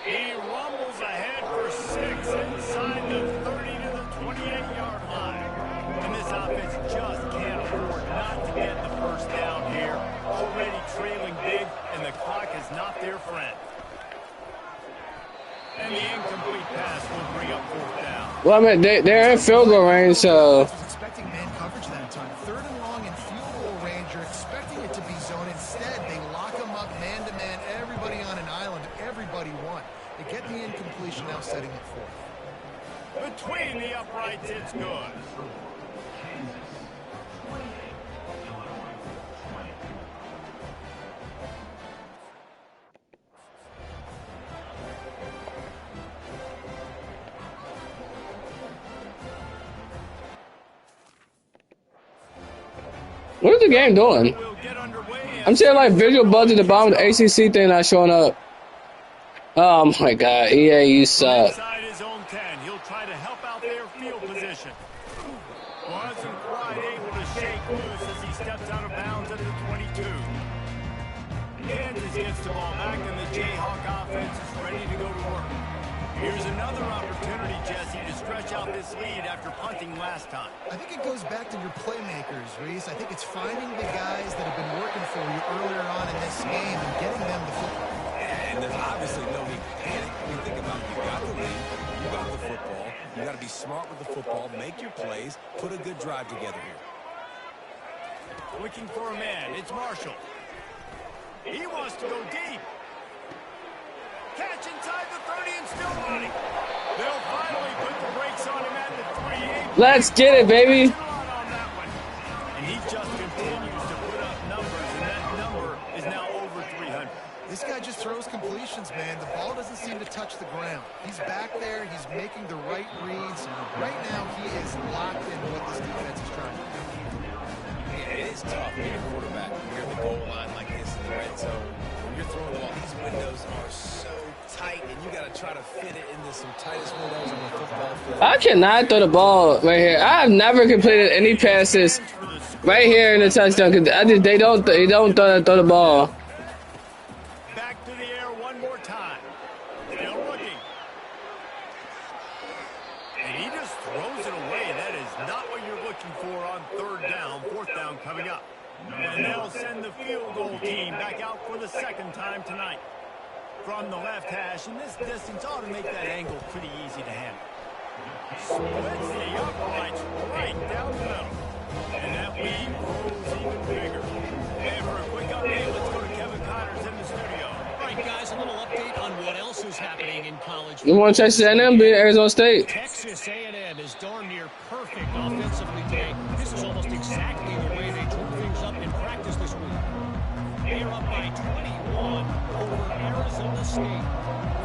He rumbles ahead for 6 inside the 30 to the 28-yard line. And this offense just can't afford not to get the first down here. Already trailing big, and the clock is not their friend. And the incomplete pass will bring up 4th down. Well, I mean, they're in field goal range, so. I was expecting man coverage that time. 3rd and long in field goal range. You're expecting it to be zone. Instead, they lock them up man-to-man. Everybody on an island. Everybody won. They get the incompletion, now setting it 4th. Between the uprights, it's good. What is the game doing? I'm seeing like visual bugs at the bottom of the ACC thing not showing up. Oh my God, EA, you suck. Inside his own 10, he'll try to help out their field position. Wasn't quite able to shake loose as he steps out of bounds at the 22. Kansas gets the ball back, and the Jayhawk offense is ready to go to work. Here's another opportunity, Jesse, to stretch out this lead after punting last time. I think it goes back to your playmakers, Reese. I think it's finding the guys that have been working for you earlier on in this game and getting them the football. And there's obviously no need to panic. I mean, think about it. You got the lead. You got the football. You got to be smart with the football. Make your plays. Put a good drive together here. Looking for a man. It's Marshall. He wants to go deep. Catch inside the 30 and still running. They'll finally put the brakes on him at the 3. Let's get it, baby. And he just continues to put up numbers, and that number is now over 300. This guy just throws completions, man. The ball doesn't seem to touch the ground. He's back there. He's making the right reads. Right now, he is locked into what this defense is trying to do. Yeah, it is tough being a quarterback near the goal line like this in the red zone. When you're throwing the ball, these windows are so tight, and you got to try to fit it into some tightest windows on the football field. I cannot throw the ball right here. I've never completed any passes right here in the touchdown because they don't throw the ball. Back to the air one more time. Still looking. And he just throws it away. That is not what you're looking for on 3rd down, 4th down coming up. And they'll send the field goal team back out for the 2nd time tonight. From the left hash, and this distance ought to make that angle pretty easy to handle. Splits the uprights right down the middle. And that lead grows even bigger. And for a quick update, let's go to Kevin Connors in the studio. All right, guys, a little update on what else is happening in college. You want Texas A&M beat Arizona State? Texas A&M is darn near perfect offensively today. This is almost exactly the way they drew things up in practice this week. They are up by 21 over Arizona State.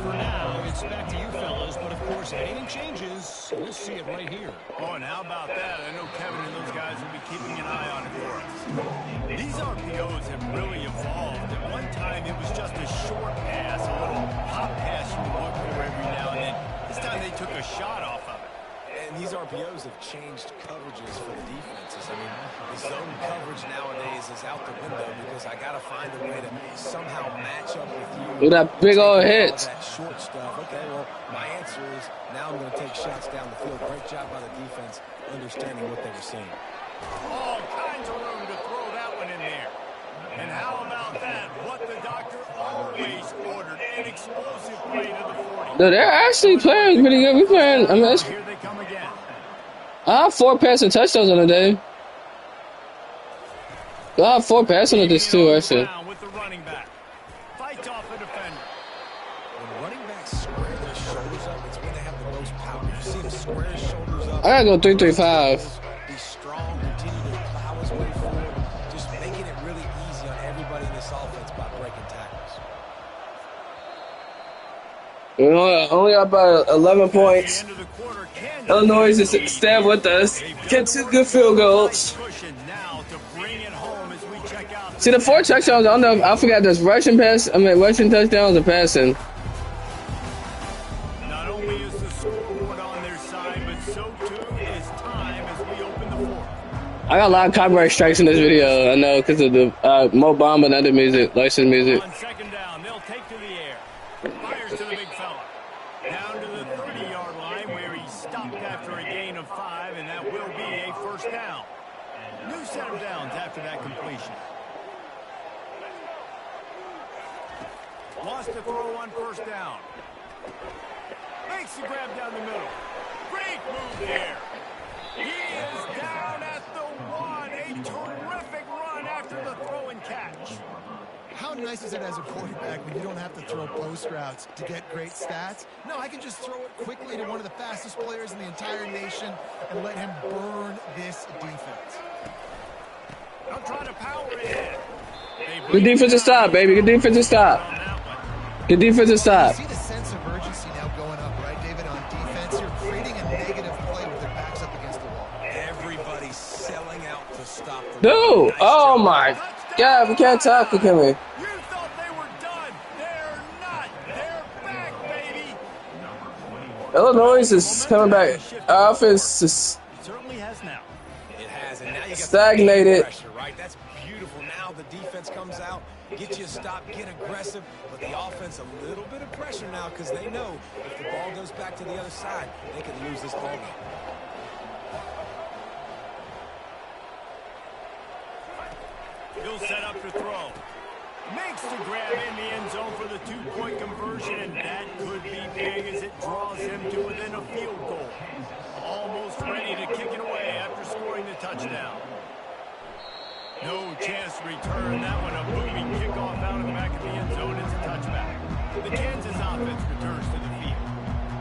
For now, it's back to you fellas, but of course, if anything changes, we'll see it right here. Oh, and how about that? I know Kevin and those guys will be keeping an eye on it for us. These RPOs have really evolved. At one time, it was just a short pass, a little hot pass you would look for every now and then. This time, they took a shot off of it. And these RPOs have changed coverages for the defenses. I mean, the zone coverage nowadays is out the window because I got to find a way to somehow match up with you. Look at that big old hit. That short stuff. Okay, well, my answer is now I'm going to take shots down the field. Great job by the defense understanding what they were seeing. All kinds of room to throw that one in there. And how about that? What the doctor always ordered. An explosive play to the 40. Dude, they're actually playing pretty good. We playing. I mean, Here they come again. I have 4 passing touchdowns on the day. I have 4 passing on this too, actually. With the running back. Fights off a defender. When running backs square their shoulders up, it's when they have the most power. You see them square his shoulders up. I gotta go 3-3-5. Be strong, continue to plow his way forward. Just making it really easy on everybody in this offense by breaking tackles. We're only up by 11 points. Illinois is stand with us. Get 2 good field goals. See, the 4 touchdowns, I don't know, I forgot this rushing touchdowns or passing. Not only is the scoreboard on their side, but so too is time as we open the 4th. I got a lot of copyright strikes in this video, I know, because of the Mo Bamba and other music, licensed music. On 2nd down, they'll take to the air. Fires to the big fella. Down to the 30-yard line where he stopped after a gain of 5, and that will be a 1st down. New set of downs after that completion. Lost the throw on 1st down. Makes the grab down the middle. Great move there. He is down at the 1. A terrific run after the throw and catch. How nice is it as a quarterback when you don't have to throw post routes to get great stats? No, I can just throw it quickly to one of the fastest players in the entire nation and let him burn this defense. I'm trying to power it in. Good defensive stop, baby. Good defensive stop. Good defensive stop. You see the sense of urgency now going up, right, David, on defense? You're creating a negative play with their backs up against the wall. Everybody's selling out to stop the Dude, nice oh job. my God, we can't tackle him. You thought they were done. They're not. They're back, baby. Illinois is coming back. Our offense is It certainly has now. It has, and now you got stagnated. pressure, right? That's beautiful. Now now. The defense comes out, get you a stop, get aggressive, but the offense a little bit of pressure now because they know if the ball goes back to the other side, they could lose this ball game. He'll set up to throw. Makes the grab in the end zone for the two-point conversion, and that could be big as it draws him to within a field goal. Almost ready to kick it away after scoring the touchdown. No chance to return that one. A booming kickoff out of the back of the end zone. It's a touchback. The Kansas offense returns to the field.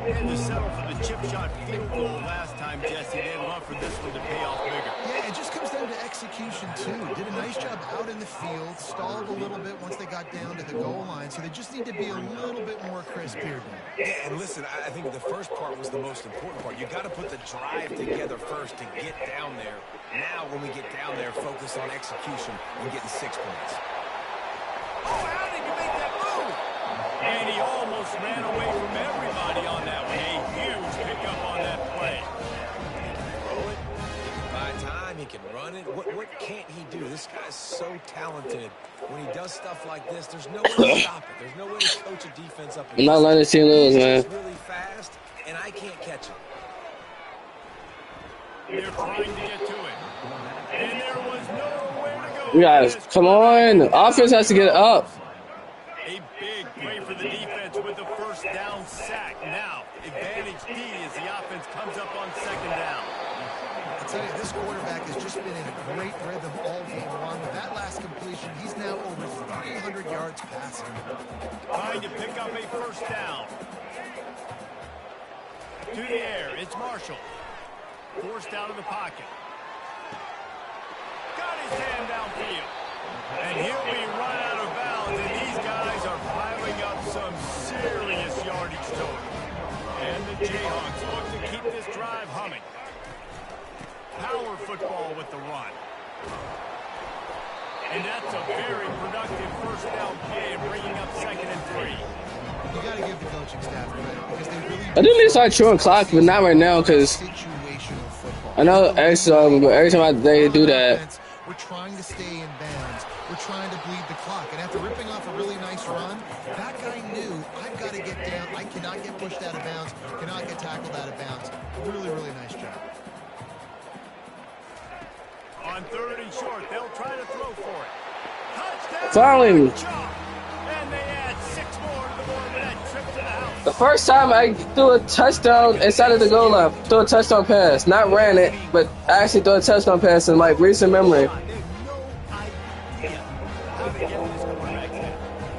And to settle for the chip shot field goal last time, Jesse, they'd love for this one to pay off bigger. Yeah, it just comes down to execution, too. Did a nice job out in the field, stalled a little bit once they got down to the goal line, so they just need to be a little bit more crisp here. Yeah, and listen, I think the first part was the most important part. You got to put the drive together first to get down there. Now, when we get down there, focus on execution and getting 6 points. Oh, how did you make that move? And he almost ran away from everybody on that one. A huge pickup on that play. By time, he can run it. What can't he do? This guy's so talented. When he does stuff like this, there's no way to stop it. There's no way to coach a defense up. I'm not letting this team lose, man. He's really fast, and I can't catch him. They're trying to get to it. And there was nowhere to go. You guys, come on. Offense has to get up. A big play for the defense with the first down sack. Now, advantage D as the offense comes up on second down. I'll tell you, this quarterback has just been in a great rhythm all game long. With that last completion, he's now over 300 yards passing. Trying to pick up a first down. To the air, it's Marshall. Forced out of the pocket. Got his hand downfield. And he'll be run out of bounds, and these guys are piling up some serious yardage total. And the Jayhawks look to keep this drive humming. Power football with the run. And that's a very productive first down play and bringing up 2nd and 3. You got to give the coaching staff credit because they really I do need to start chewing clock, but not right now because situational football. I know but every time they do that. We're trying to stay in bounds. We're trying to bleed the clock. And after ripping off a really nice run, that guy knew, I've got to get down. I cannot get pushed out of bounds, cannot get tackled out of bounds. Really, really nice job. On 3rd and short, they'll try to throw for it. Touchdown! Finally. And they add 6 more to the board with that trip to the house. The first time I threw a touchdown inside of the goal line, threw a touchdown pass. Not ran it, but I actually threw a touchdown pass in like recent memory. There's no idea how to get this quarterback in.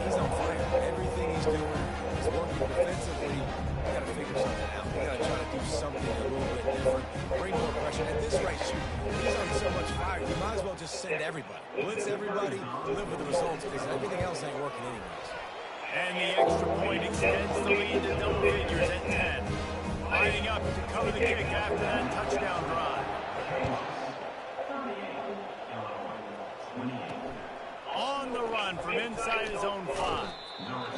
He's on fire. Everything he's doing is working defensively. We got to figure something out. We got to try to do something a little bit different. Bring more pressure. At this rate, shoot, he's on so much fire. You might as well just send everybody. Blitz everybody. Live with the results because everything else ain't working anyways. And the extra point extends the lead to double figures at 10. Lining up to cover the kick after that touchdown drive. On the run from inside his own 5.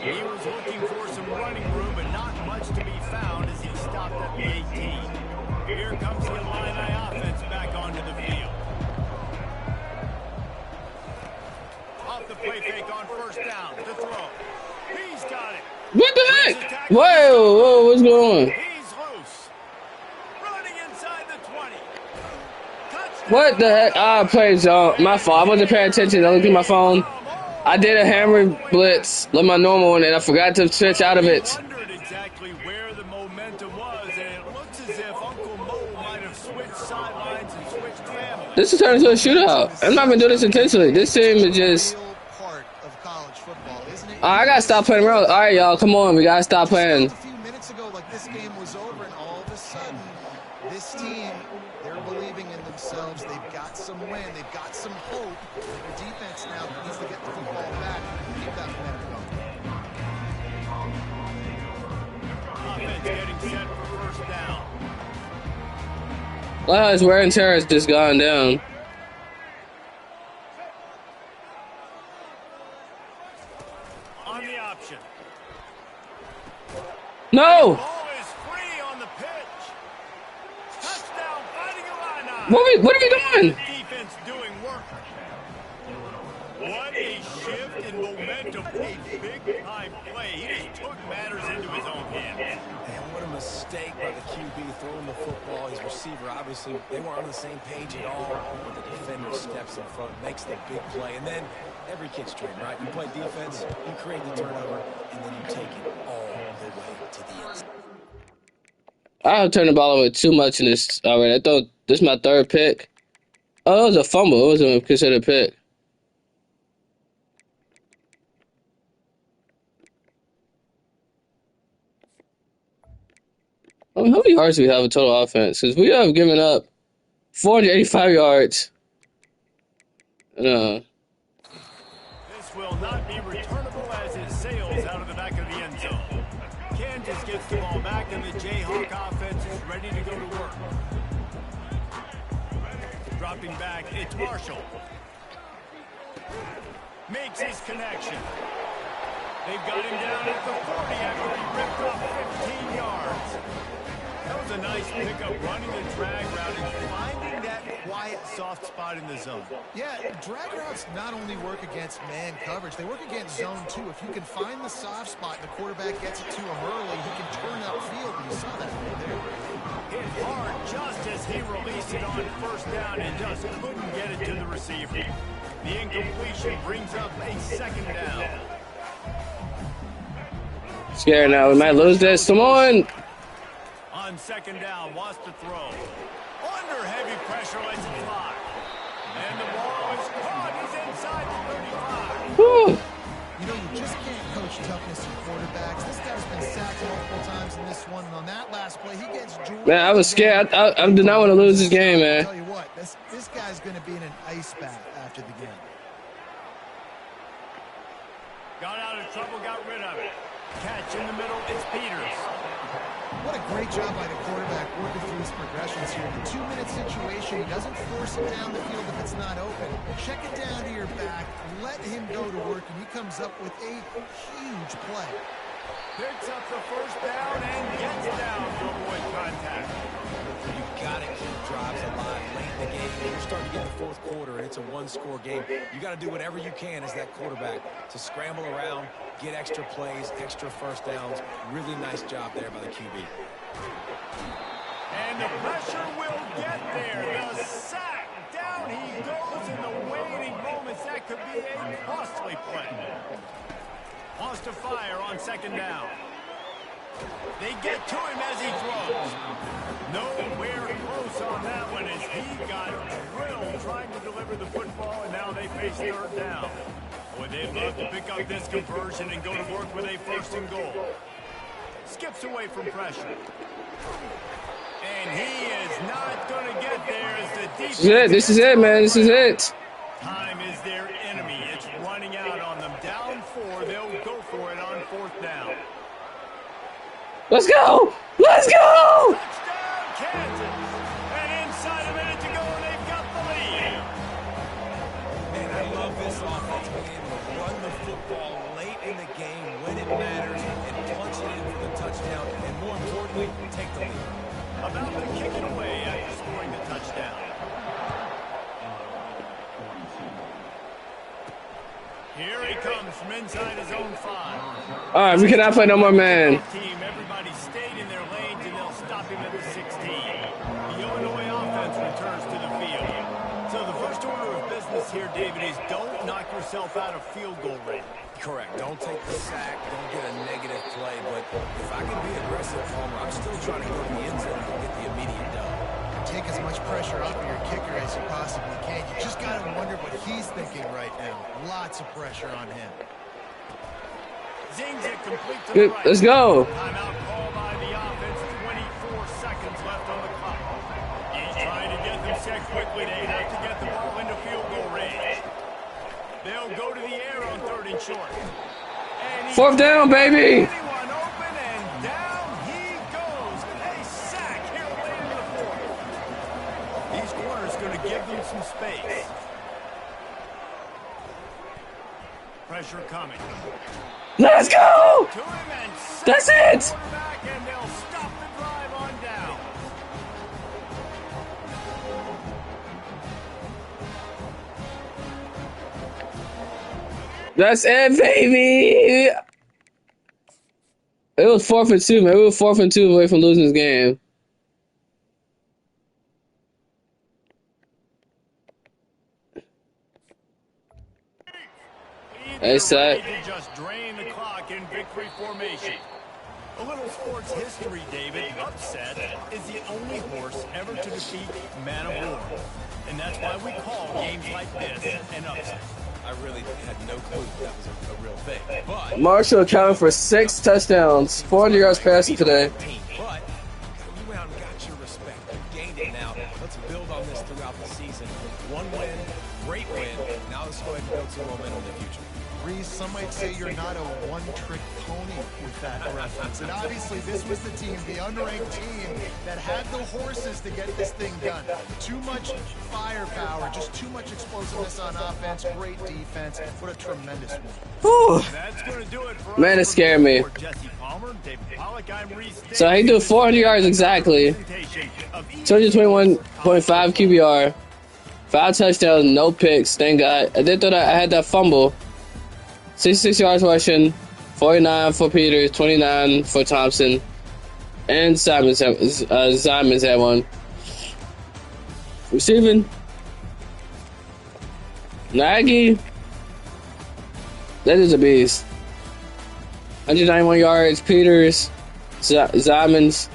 He was looking for some running room, but not much to be found as he stopped at the 18. Here comes the Illini offense back onto the field. Off the play fake on first down to throw. He's got it. What the heck? Whoa, what's going on? He's loose. Running inside the 20. Touchdown. What the heck? I played, y'all. My fault. I wasn't paying attention. I looked at my phone. I did a hammer blitz, like my normal one, and I forgot to switch out of it. Wondered exactly where the momentum was, and it looks as if Uncle Mo might have switched sidelines and switched families. This is turning into a shootout. I'm not even doing this intentionally. This team is just... Real part of college football, isn't it? I gotta stop playing around. All right, y'all, come on. We gotta stop playing. A few minutes ago, like this game was over, and all of a sudden, this team, they're believing in themselves. They've got some win. They've got some hope. Their defense now needs to get the football back and keep that momentum going. Offense getting set for first down. Wow, his wear and tear has just gone down. On the option. No! Ball is free on the pitch. Touchdown, fighting Illini. What are we doing? Defense doing work. a shift in momentum, a big-time play. He just took matters into his own hands. And what a mistake by the QB throwing the football. His receiver, obviously, they weren't on the same page at all. But the defender steps in front, makes the big play. And then every kid's trained, right? You play defense, you create the turnover, and then you take it all the way to the end zone. I've turned the ball over too much in this already. I thought this is my third pick. Oh, it was a fumble. It wasn't considered a pick. I mean, how many yards do we have in total offense? Because we have given up 485 yards. This will not be returnable as it sails out of the back of the end zone. Kansas gets the ball back, and the Jayhawk offense is ready to go to work. Dropping back, it's Marshall. Makes his connection. They've got him down at the 40 after he ripped off 15 yards. That was a nice pickup, running the drag route and finding that quiet, soft spot in the zone. Yeah, drag routes not only work against man coverage, they work against zone too. If you can find the soft spot and the quarterback gets it to him early, he can turn upfield, and you saw that right there. Hit hard just as he released it on first down and just couldn't get it to the receiver. The incompletion brings up a second down. Scared now. We might lose this. Come on. On second down, wants to throw. Under heavy pressure, lets it fly. And the ball is caught. He's inside the 35. Whew. You know, you just can't coach toughness in quarterbacks. This guy's been sacked multiple times in this one, and on that last play, he gets drilled. Man, I was scared. I did not want to lose this game, I'll man. tell you what, this guy's going to be in an ice bath after the game. Got out of trouble, got rid of it. Catch in the middle, it's Peters. What a great job by the quarterback working through his progressions here. The 2-minute situation, he doesn't force it down the field if it's not open. Check it down to your back, let him go to work, and he comes up with a huge play. Picks up the first down and gets down to avoid contact. You've got to keep drives alive late in the game. You're starting to get in the fourth quarter, and it's a one-score game. You got to do whatever you can as that quarterback to scramble around, get extra plays, extra first downs. Really nice job there by the QB. And the pressure will get there. The sack. Down he goes in the waiting moments. That could be a costly play. Wants to fire on second down. They get to him as he throws. Nowhere close on that one as he got drilled trying to deliver the football, and now they face third down. Boy, they'd love to pick up this conversion and go to work with a first and goal. Skips away from pressure. And he is not going to get there as the defense... This is it, man. This is it. Time is their enemy. It's running out on them. Down 4, they'll go for it on fourth down. Let's go. Let's go. Touchdown, Kansas. And inside a minute to go, they've got the lead. Man, I love this offense being able to run the football late in the game when it matters and punch it in for the touchdown, and more importantly, take the lead. About to kick it away after scoring the touchdown. Here he comes from inside his own 5. All right, we cannot play no more, man. Team, everybody stayed in their lanes, and they'll stop him at the 16. The Illinois offense returns to the field. So the first order of business here, David, is don't knock yourself out of field goal range. Correct. Don't take the sack. Don't get a negative play. But if I can be aggressive, Palmer, I'm still trying to go to the end zone and get the immediate dub. Take as much pressure off of your kicker as you possibly can. You just got to wonder what he's thinking right now. Lots of pressure on him. Zings it complete to the right. Let's go. Timeout call by the offense. 24 seconds left on the clock. He's trying to get them set quickly. They have to get the ball into field goal range. They'll go to the air on 3rd and short. And Fourth down, baby. anyone open, and down he goes. A sack here late in the 4th. These corners going to give them some space. Pressure coming. Let's go. To him and That's it. quarterback, and they'll stop the drive on down. That's it, baby. It was 4th and 2, man. We were 4th and 2 away from losing this game. Hey, set. To just drain the clock in victory formation. A little sports history, David. Upset is the only horse ever to defeat Man of War. And that's why we call games like this an upset. I really had no clue that was a real thing. But Marshall accounted for 6 touchdowns, 400 yards passing today. But you went out and got your respect. You gained it now. Let's build on this throughout the season. One win, great win. Now let's go ahead and build some momentum in the future. Reese, some might say you're not a one-trick pony with that reference. And obviously, this was the team, the unranked team, that had the horses to get this thing done. Too much firepower, just too much explosiveness on offense, great defense. What a tremendous win. Whew. That's going to do it for Man, it scared me. Jesse Palmer, David Pollack, I'm Reese. So he do 400 yards exactly. 221.5 QBR. 5 touchdowns, no picks, thank God. I did thought I had that fumble. 66 yards rushing, 49 for Peters, 29 for Thompson, and Simons had one. Receiving, Nagy, that is a beast. 191 yards, Peters, Simons.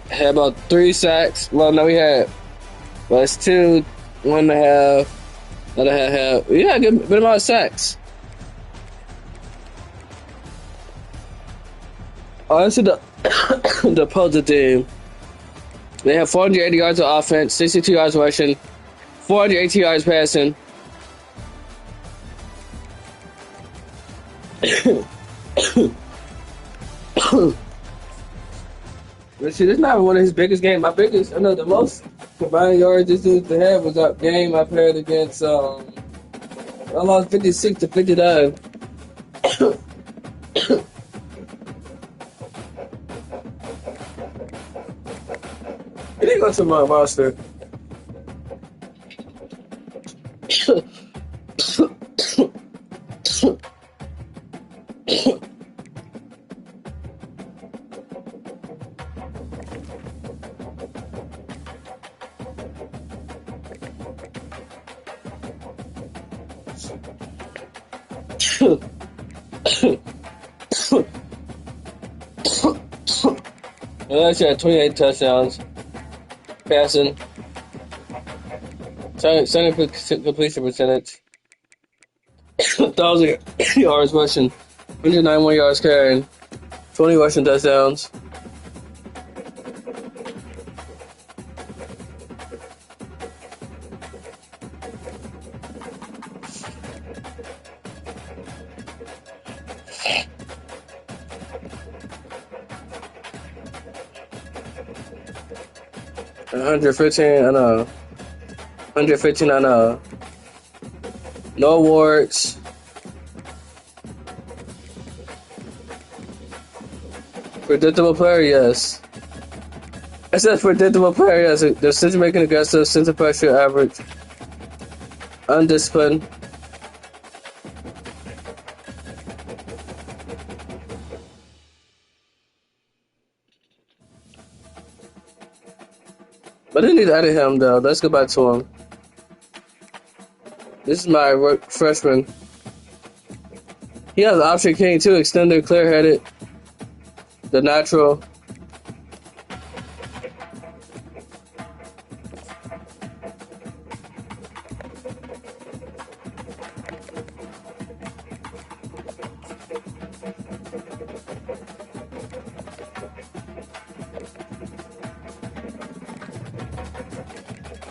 Had about 3 sacks. Well, no, we had. Well, it's 2, 1.5. Another half. Yeah, good amount of sacks. Oh, this is the the opposing team. They have 480 yards of offense, 62 yards rushing, 480 yards passing. Let's see, this is not one of his biggest games. My biggest, I know the most combined yards this dude to have was that game I played against, I lost 56 to 59. He didn't go to my roster. Last year had 28 touchdowns, passing, 70% completion percentage, 1,000 yards rushing, 191 yards carrying, 20 rushing touchdowns. $115, I know. $115, I know. No awards. Predictable player, yes. I said predictable player, yes. Decision making aggressive, sense of pressure, average. Undisciplined. But I didn't need to edit him though. Let's go back to him. This is my freshman. He has option king too, extended, clear-headed, the natural.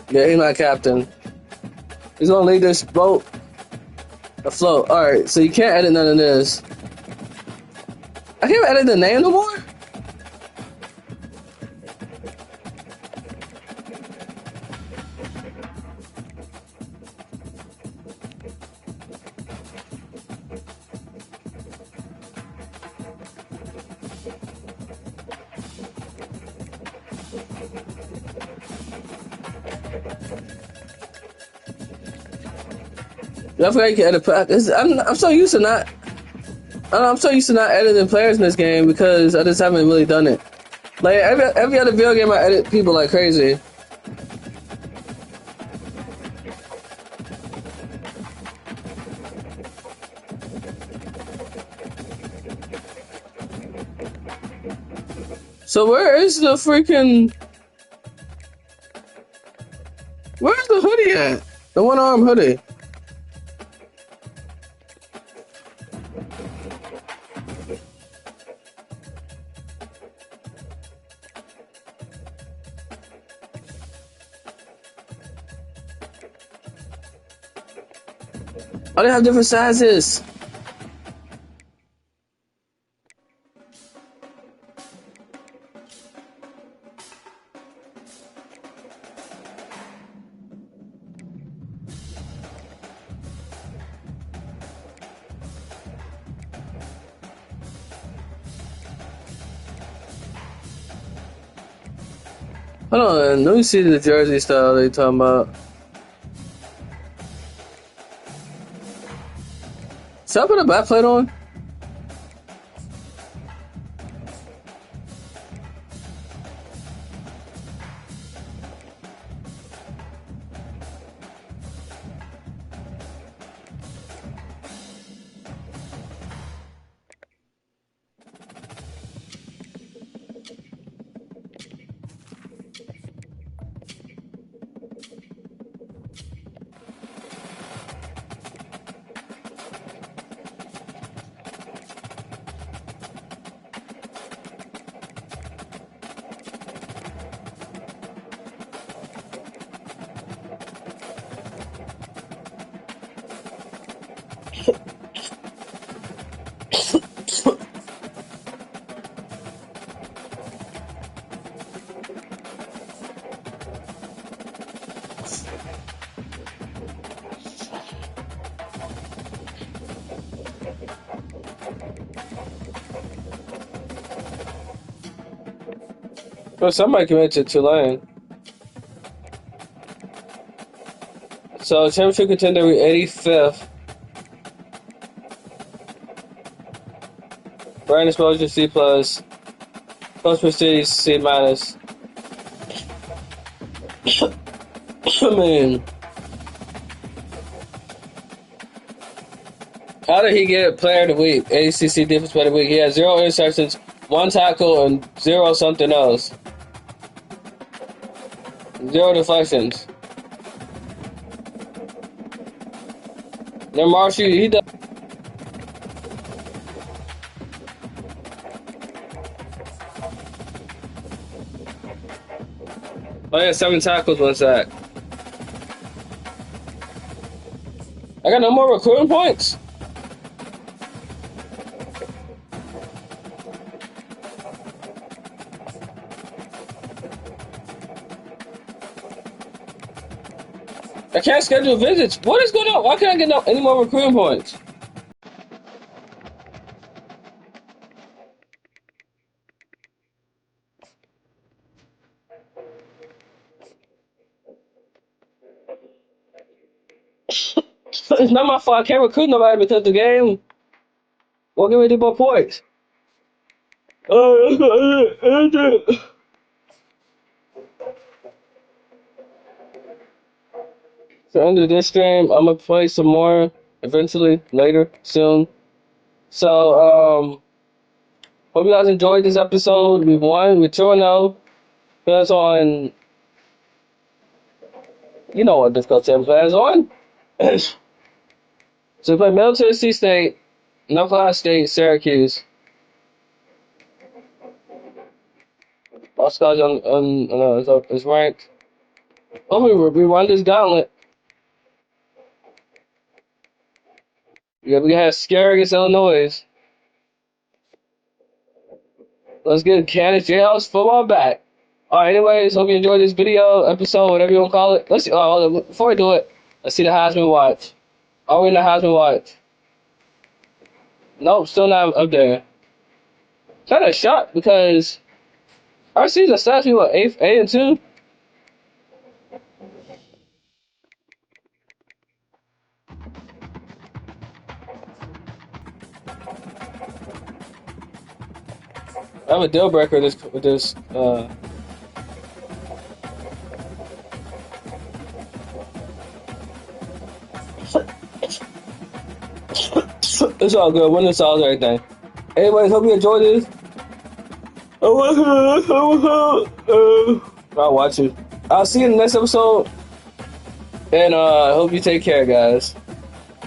Yeah, he's my captain. He's gonna lead this boat afloat. Alright, so you can't edit none of this. I can't edit the name no more? I forgot you can edit. I'm so used to not. I'm so used to not editing players in this game because I just haven't really done it. Like every other video game, I edit people like crazy. So where's the hoodie at? The one-arm hoodie. Oh, they have different sizes. Hold on, let me see the jersey style they talking about. Should I put a back plate on? Well, somebody committed to Tulane. So championship contender, we 85th. Brand exposure C plus. Post prestige C minus. Man, how did he get player of the week? ACC defense player of the week. He had 0 interceptions, 1 tackle, and 0 something else. 0 deflections. Then Marshall, he does. Oh yeah, 7 tackles, 1 sack. I got no more recruiting points. I can't schedule visits. What is going on? Why can't I get any more recruiting points? It's not my fault. I can't recruit nobody because the game won't give me any more points. So under this stream, I'm gonna play some more eventually, later, soon. So, hope you guys enjoyed this episode. We won. We're 2-0. That's on. You know what difficult team plans on. So we play Middle Tennessee State, North Carolina State, Syracuse. All scores is ranked. Hopefully we run this gauntlet. Yeah, we have scary against Illinois. Let's get Kansas Jayhawks football back. Alright, anyways, hope you enjoyed this video, episode, whatever you want to call it. Let's see. Before we do it, let's see the Heisman watch. Are we in the Heisman watch? Nope, still not up there. Kind of shocked because our season starts with 8-2. I have a deal breaker with this. It's all good. Winning solves everything. Anyways, hope you enjoyed this. I'll watch it. I'll see you in the next episode. And I hope you take care, guys.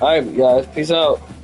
Alright, guys. Peace out.